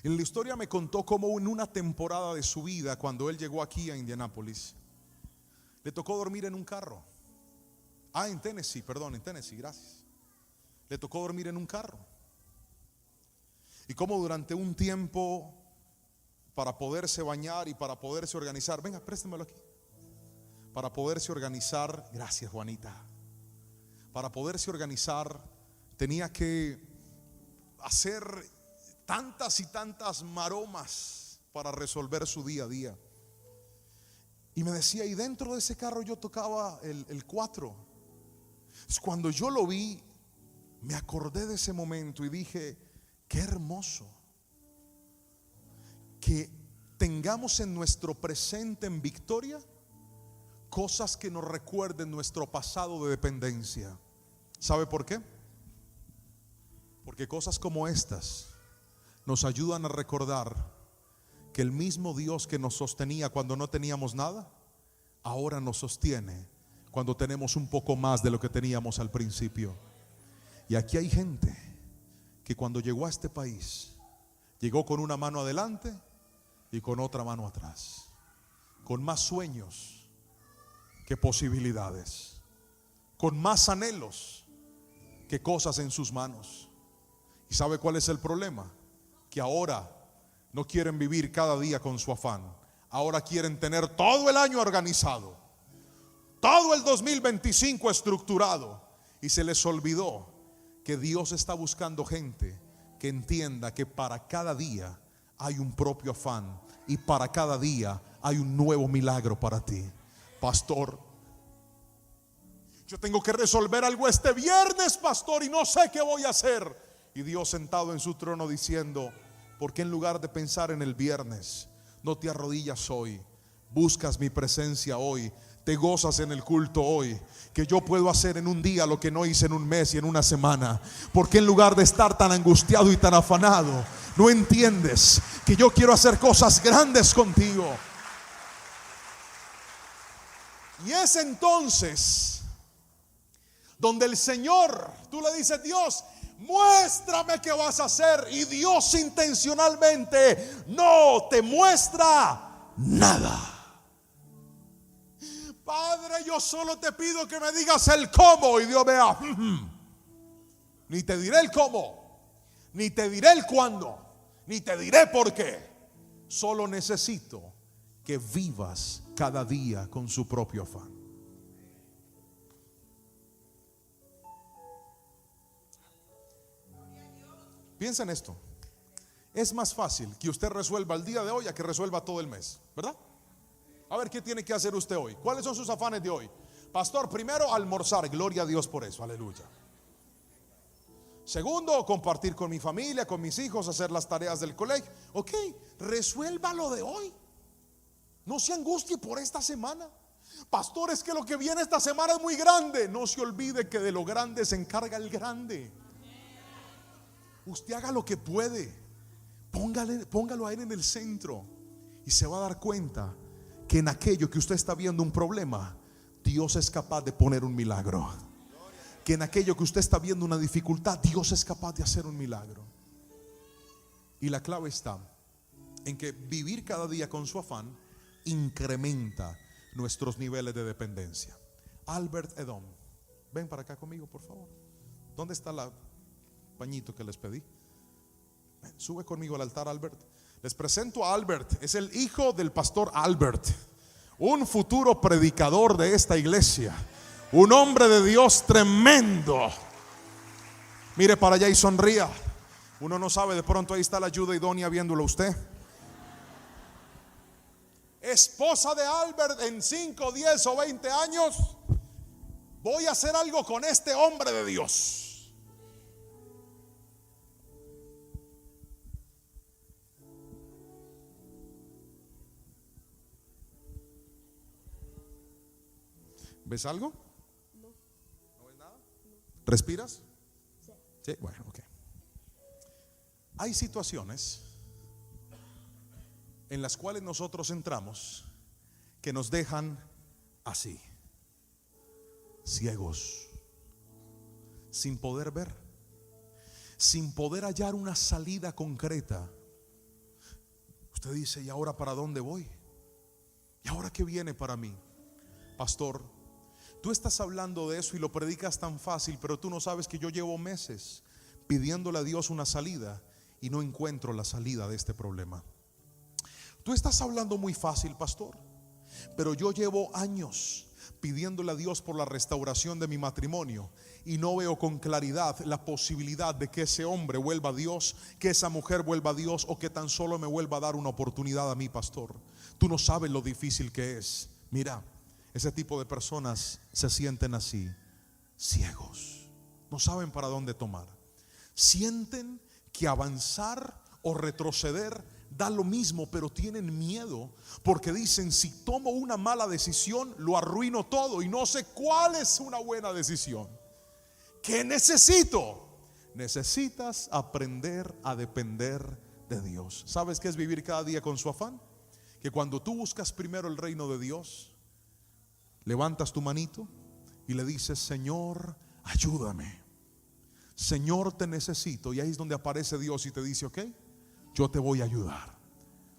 En la historia me contó cómo en una temporada de su vida, cuando él llegó aquí a Indianápolis, le tocó dormir en un carro. En Tennessee, gracias. Le tocó dormir en un carro. Y cómo durante un tiempo, para poderse bañar y para poderse organizar, venga, préstemelo aquí. Para poderse organizar, gracias Juanita. Para poderse organizar, tenía que hacer tantas y tantas maromas para resolver su día a día. Y me decía, y dentro de ese carro yo tocaba el 4. Cuando yo lo vi, me acordé de ese momento y dije, qué hermoso que tengamos en nuestro presente en victoria cosas que nos recuerden nuestro pasado de dependencia. ¿Sabe por qué? Porque cosas como estas nos ayudan a recordar que el mismo Dios que nos sostenía cuando no teníamos nada, ahora nos sostiene cuando tenemos un poco más de lo que teníamos al principio. Y aquí hay gente que cuando llegó a este país, llegó con una mano adelante y con otra mano atrás, con más sueños que posibilidades, con más anhelos que cosas en sus manos. ¿Y sabe cuál es el problema? Que ahora no quieren vivir cada día con su afán. Ahora quieren tener todo el año organizado, todo el 2025 estructurado, y se les olvidó que Dios está buscando gente que entienda que para cada día hay un propio afán y para cada día hay un nuevo milagro para ti. Pastor, yo tengo que resolver algo este viernes, pastor, y no sé qué voy a hacer. Y Dios sentado en su trono diciendo, ¿por qué en lugar de pensar en el viernes no te arrodillas hoy? Buscas mi presencia hoy, te gozas en el culto hoy, que yo puedo hacer en un día lo que no hice en un mes y en una semana. ¿Por qué en lugar de estar tan angustiado y tan afanado, no entiendes que yo quiero hacer cosas grandes contigo? Y es entonces donde el Señor, tú le dices, Dios, muéstrame qué vas a hacer. Y Dios intencionalmente no te muestra nada. Padre, yo solo te pido que me digas el cómo. Y Dios vea, ni te diré el cómo, ni te diré el cuándo, ni te diré por qué. Solo necesito que vivas cada día con su propio afán. Piensa en esto. Es más fácil que usted resuelva el día de hoy a que resuelva todo el mes, ¿verdad? A ver, ¿qué tiene que hacer usted hoy? ¿Cuáles son sus afanes de hoy? Pastor, primero, almorzar. Gloria a Dios por eso, aleluya. Segundo, compartir con mi familia, con mis hijos, hacer las tareas del colegio. Ok, resuelva lo de hoy. No se angustie por esta semana. Pastor, es que lo que viene esta semana es muy grande. No se olvide que de lo grande se encarga el grande. Usted haga lo que puede. Póngalo a él en el centro. Y se va a dar cuenta que en aquello que usted está viendo un problema, Dios es capaz de poner un milagro. Que en aquello que usted está viendo una dificultad, Dios es capaz de hacer un milagro. Y la clave está en que vivir cada día con su afán incrementa nuestros niveles de dependencia. Albert Edom, ven para acá conmigo, por favor. ¿Dónde está la pañito que les pedí? Ven, sube conmigo al altar, Albert. Les presento a Albert. Es el hijo del pastor Albert, un futuro predicador de esta iglesia, un hombre de Dios tremendo. Mire para allá y sonría. Uno no sabe, de pronto ahí está la ayuda idónea viéndolo a usted. Esposa de Albert, en 5, 10 o 20 años voy a hacer algo con este hombre de Dios. ¿Ves algo? No. ¿No ves nada? No. ¿Respiras? Sí. Sí, bueno, ok. Hay situaciones en las cuales nosotros entramos que nos dejan así, ciegos, sin poder ver, sin poder hallar una salida concreta. Usted dice, ¿y ahora para dónde voy? ¿Y ahora qué viene para mí? Pastor, tú estás hablando de eso y lo predicas tan fácil, pero tú no sabes que yo llevo meses pidiéndole a Dios una salida y no encuentro la salida de este problema. Tú estás hablando muy fácil, pastor, pero yo llevo años pidiéndole a Dios por la restauración de mi matrimonio y no veo con claridad la posibilidad de que ese hombre vuelva a Dios, que esa mujer vuelva a Dios, o que tan solo me vuelva a dar una oportunidad a mí, pastor. Tú no sabes lo difícil que es. Mira, ese tipo de personas se sienten así, ciegos. no saben para dónde tomar. Sienten que avanzar o retroceder da lo mismo, pero tienen miedo porque dicen: si tomo una mala decisión, lo arruino todo y no sé cuál es una buena decisión. ¿Qué necesito? Necesitas aprender a depender de Dios. ¿Sabes qué es vivir cada día con su afán? Que cuando tú buscas primero el reino de Dios, levantas tu manito y le dices: Señor, ayúdame. Señor, te necesito. Y ahí es donde aparece Dios y te dice: ok, yo te voy a ayudar.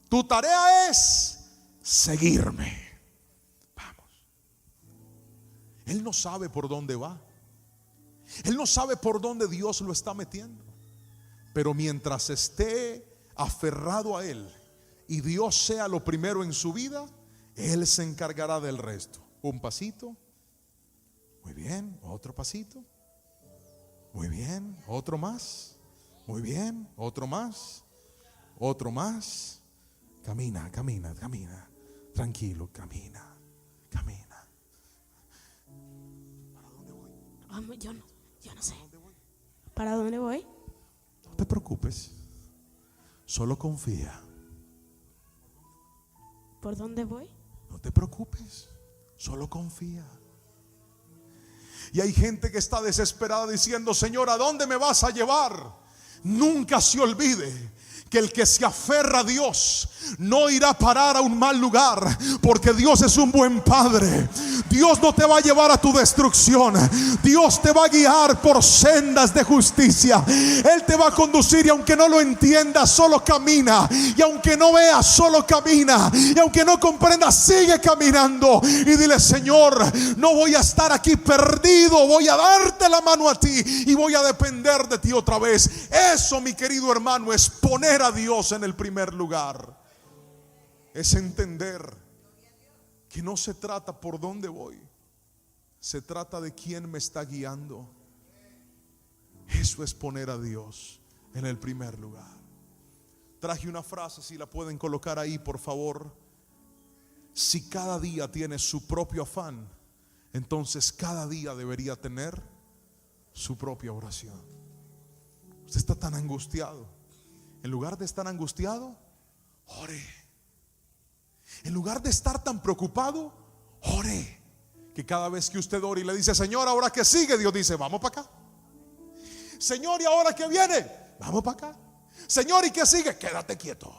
Tu tarea es seguirme. Vamos. Él no sabe por dónde va. Él no sabe por dónde Dios lo está metiendo. Pero mientras esté aferrado a Él y Dios sea lo primero en su vida, Él se encargará del resto. Un pasito. Muy bien. Otro pasito. Muy bien. Otro más. Muy bien. Otro más. Otro más. Camina, camina, camina. Tranquilo, camina, camina. ¿Para dónde voy? Yo no sé. ¿Para dónde voy? No te preocupes. Solo confía. ¿Por dónde voy? No te preocupes. Solo confía. Y hay gente que está desesperada diciendo: Señor, ¿a dónde me vas a llevar? Nunca se olvide que el que se aferra a Dios no irá a parar a un mal lugar, porque Dios es un buen padre. Dios no te va a llevar a tu destrucción. Dios te va a guiar por sendas de justicia. Él te va a conducir, y aunque no lo entiendas, solo camina. Y aunque no veas, solo camina. Y aunque no comprendas, sigue caminando. Y dile: Señor, no voy a estar aquí perdido. Voy a darte la mano a ti y voy a depender de ti otra vez. Eso, mi querido hermano, es poner a Dios en el primer lugar. Es entender que no se trata por dónde voy, se trata de quién me está guiando. Eso es poner a Dios en el primer lugar. Traje una frase, si la pueden colocar ahí, por favor. Si cada día tiene su propio afán, entonces cada día debería tener su propia oración. Usted está tan angustiado. En lugar de estar angustiado, ore. En lugar de estar tan preocupado, ore. Que cada vez que usted ore y le dice: Señor, ¿ahora qué sigue? Dios dice: vamos para acá. Señor, ¿y ahora qué viene? Vamos para acá. Señor, ¿y qué sigue? Quédate quieto.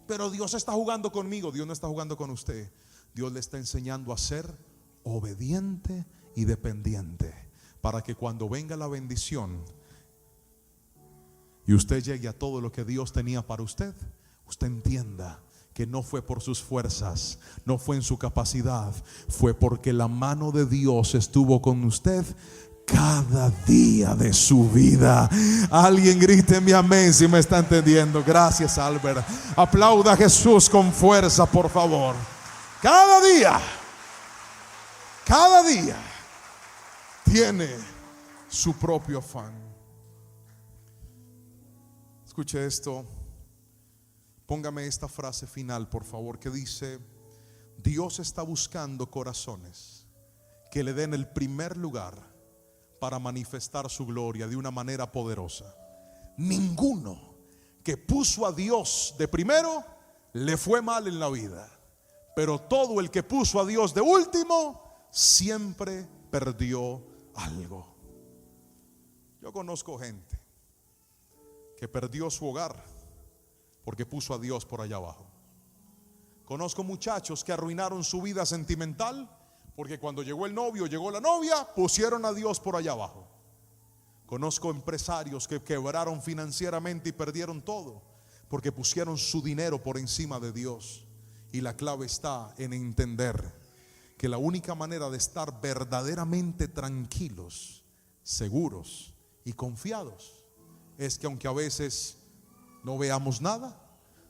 Pero Dios está jugando conmigo. Dios no está jugando con usted. Dios le está enseñando a ser obediente y dependiente, para que cuando venga la bendición y usted llegue a todo lo que Dios tenía para usted, usted entienda que no fue por sus fuerzas, no fue en su capacidad, fue porque la mano de Dios estuvo con usted cada día de su vida. Alguien grite mi amén si me está entendiendo. Gracias, Albert. Aplauda a Jesús con fuerza, por favor. Cada día tiene su propio afán. Escuche esto. Póngame esta frase final, por favor, que dice: Dios está buscando corazones que le den el primer lugar para manifestar su gloria de una manera poderosa. Ninguno que puso a Dios de primero le fue mal en la vida, pero todo el que puso a Dios de último siempre perdió algo. Yo conozco gente que perdió su hogar porque puso a Dios por allá abajo. Conozco muchachos que arruinaron su vida sentimental porque cuando llegó el novio, llegó la novia, pusieron a Dios por allá abajo. Conozco empresarios que quebraron financieramente y perdieron todo porque pusieron su dinero por encima de Dios. Y la clave está en entender que la única manera de estar verdaderamente tranquilos, seguros y confiados es que aunque a veces no veamos nada,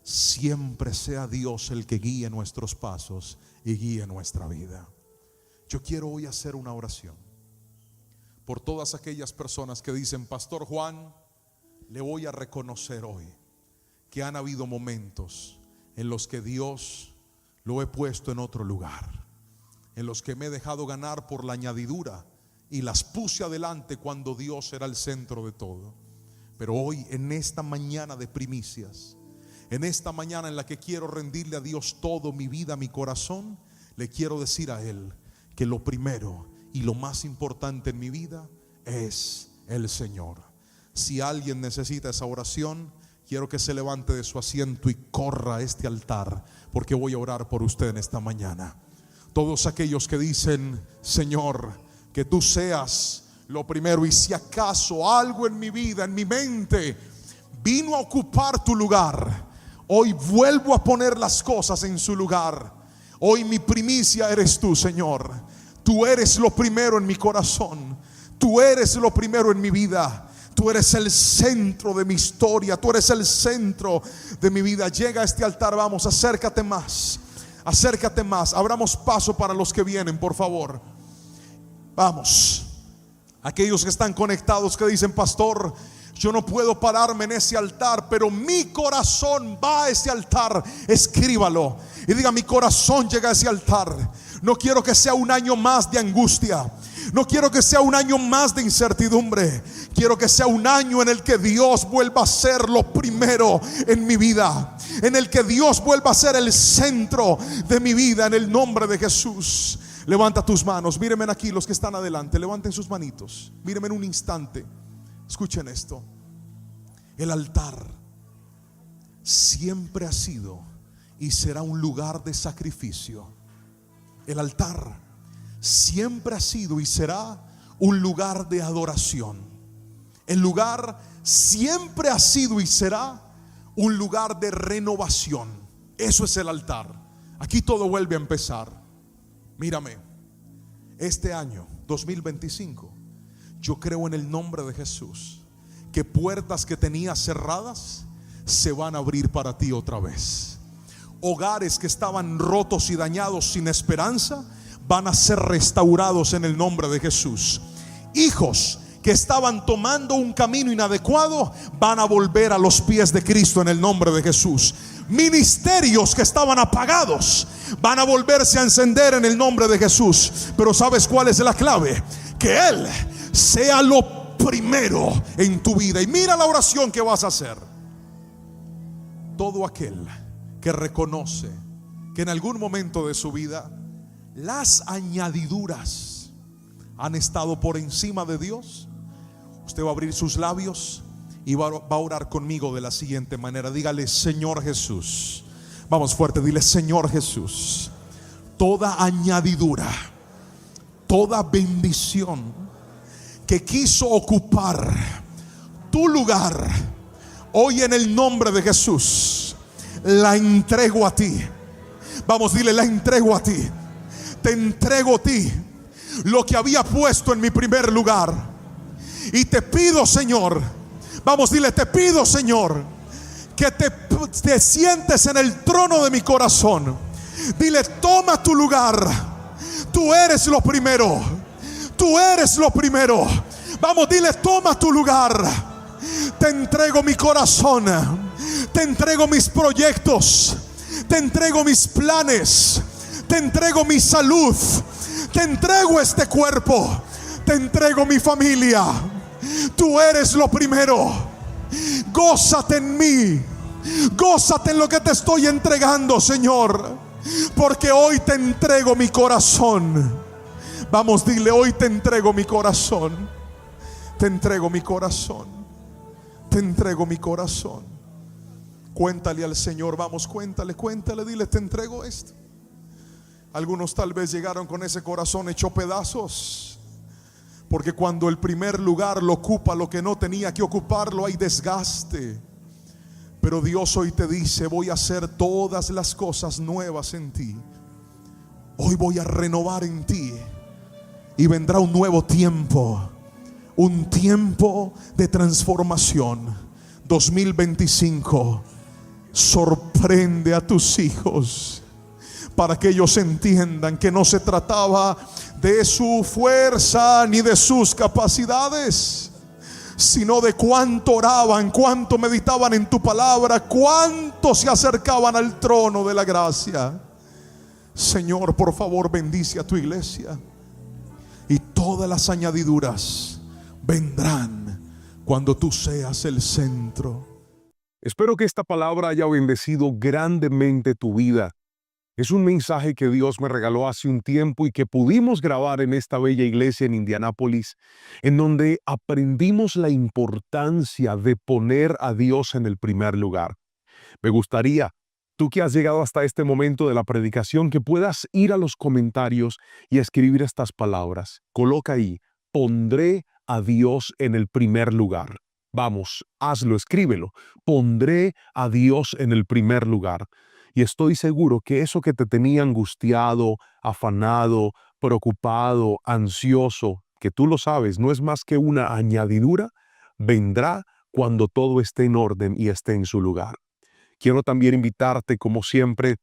siempre sea Dios el que guíe nuestros pasos y guíe nuestra vida. Yo quiero hoy hacer una oración por todas aquellas personas que dicen: Pastor Juan, le voy a reconocer hoy que han habido momentos en los que Dios lo he puesto en otro lugar, en los que me he dejado ganar por la añadidura y las puse adelante cuando Dios era el centro de todo. Pero hoy, en esta mañana de primicias, en esta mañana en la que quiero rendirle a Dios todo, mi vida, mi corazón, le quiero decir a Él que lo primero y lo más importante en mi vida es el Señor. Si alguien necesita esa oración, quiero que se levante de su asiento y corra a este altar, porque voy a orar por usted en esta mañana. Todos aquellos que dicen: Señor, que tú seas lo primero, y si acaso algo en mi vida, en mi mente, vino a ocupar tu lugar, hoy vuelvo a poner las cosas en su lugar. Hoy mi primicia eres tú, Señor. Tú eres lo primero en mi corazón. Tú eres lo primero en mi vida. Tú eres el centro de mi historia. Tú eres el centro de mi vida. Llega a este altar, vamos, acércate más. Acércate más. Abramos paso para los que vienen, por favor. Vamos. Aquellos que están conectados, que dicen: pastor, yo no puedo pararme en ese altar, pero mi corazón va a ese altar. Escríbalo y diga: mi corazón llega a ese altar. No quiero que sea un año más de angustia. No quiero que sea un año más de incertidumbre. Quiero que sea un año en el que Dios vuelva a ser lo primero en mi vida, en el que Dios vuelva a ser el centro de mi vida, en el nombre de Jesús. Levanta tus manos. Mírenme aquí, los que están adelante, levanten sus manitos. Mírenme en un instante. Escuchen esto. El altar siempre ha sido y será un lugar de sacrificio. El altar siempre ha sido y será un lugar de adoración. El lugar siempre ha sido y será un lugar de renovación. Eso es el altar. Aquí todo vuelve a empezar. Mírame, este año 2025, yo creo en el nombre de Jesús que puertas que tenías cerradas se van a abrir para ti otra vez. Hogares que estaban rotos y dañados sin esperanza van a ser restaurados en el nombre de Jesús. Hijos que estaban tomando un camino inadecuado van a volver a los pies de Cristo en el nombre de Jesús. Ministerios que estaban apagados van a volverse a encender en el nombre de Jesús. Pero ¿sabes cuál es la clave? Que Él sea lo primero en tu vida. Y mira la oración que vas a hacer. Todo aquel que reconoce que en algún momento de su vida las añadiduras han estado por encima de Dios, usted va a abrir sus labios y va a orar conmigo de la siguiente manera. Dígale: Señor Jesús. Vamos fuerte, dile: Señor Jesús, toda añadidura, toda bendición que quiso ocupar tu lugar, hoy en el nombre de Jesús la entrego a ti. Vamos, dile: la entrego a ti. Te entrego a ti lo que había puesto en mi primer lugar. Y te pido, Señor, vamos, dile: te pido, Señor, que te sientes en el trono de mi corazón. Dile: toma tu lugar. Tú eres lo primero. Tú eres lo primero. Vamos, dile: toma tu lugar. Te entrego mi corazón. Te entrego mis proyectos. Te entrego mis planes. Te entrego mi salud. Te entrego este cuerpo. Te entrego mi familia. Tú eres lo primero. Gózate en mí. Gózate en lo que te estoy entregando, Señor, porque hoy te entrego mi corazón. Vamos, dile: hoy te entrego mi corazón. Te entrego mi corazón. Te entrego mi corazón. Cuéntale al Señor, vamos, cuéntale, dile: te entrego esto. Algunos tal vez llegaron con ese corazón hecho pedazos, porque cuando el primer lugar lo ocupa lo que no tenía que ocuparlo, hay desgaste. Pero Dios hoy te dice: voy a hacer todas las cosas nuevas en ti. Hoy voy a renovar en ti. Y vendrá un nuevo tiempo. Un tiempo de transformación. 2025 sorprende a tus hijos, para que ellos entiendan que no se trataba de su fuerza ni de sus capacidades, sino de cuánto oraban, cuánto meditaban en tu palabra, cuánto se acercaban al trono de la gracia. Señor, por favor, bendice a tu iglesia y todas las añadiduras vendrán cuando tú seas el centro. Espero que esta palabra haya bendecido grandemente tu vida. Es un mensaje que Dios me regaló hace un tiempo y que pudimos grabar en esta bella iglesia en Indianápolis, en donde aprendimos la importancia de poner a Dios en el primer lugar. Me gustaría, tú que has llegado hasta este momento de la predicación, que puedas ir a los comentarios y escribir estas palabras. Coloca ahí: pondré a Dios en el primer lugar. Vamos, hazlo, escríbelo. Pondré a Dios en el primer lugar. Y estoy seguro que eso que te tenía angustiado, afanado, preocupado, ansioso, que tú lo sabes, no es más que una añadidura, vendrá cuando todo esté en orden y esté en su lugar. Quiero también invitarte, como siempre,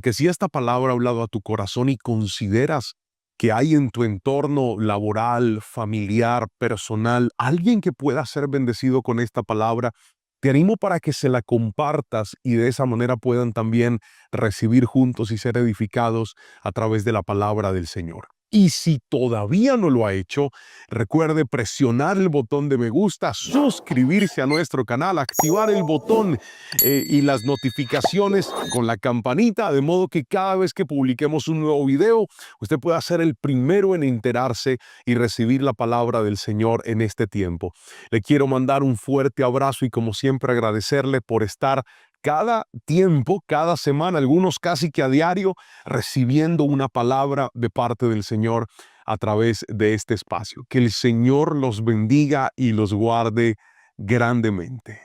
que si esta palabra ha hablado a tu corazón y consideras que hay en tu entorno laboral, familiar, personal, alguien que pueda ser bendecido con esta palabra, te animo para que se la compartas y de esa manera puedan también recibir juntos y ser edificados a través de la palabra del Señor. Y si todavía no lo ha hecho, recuerde presionar el botón de me gusta, suscribirse a nuestro canal, activar el botón y las notificaciones con la campanita, de modo que cada vez que publiquemos un nuevo video, usted pueda ser el primero en enterarse y recibir la palabra del Señor en este tiempo. Le quiero mandar un fuerte abrazo y, como siempre, agradecerle por estar cada tiempo, cada semana, algunos casi que a diario, recibiendo una palabra de parte del Señor a través de este espacio. Que el Señor los bendiga y los guarde grandemente.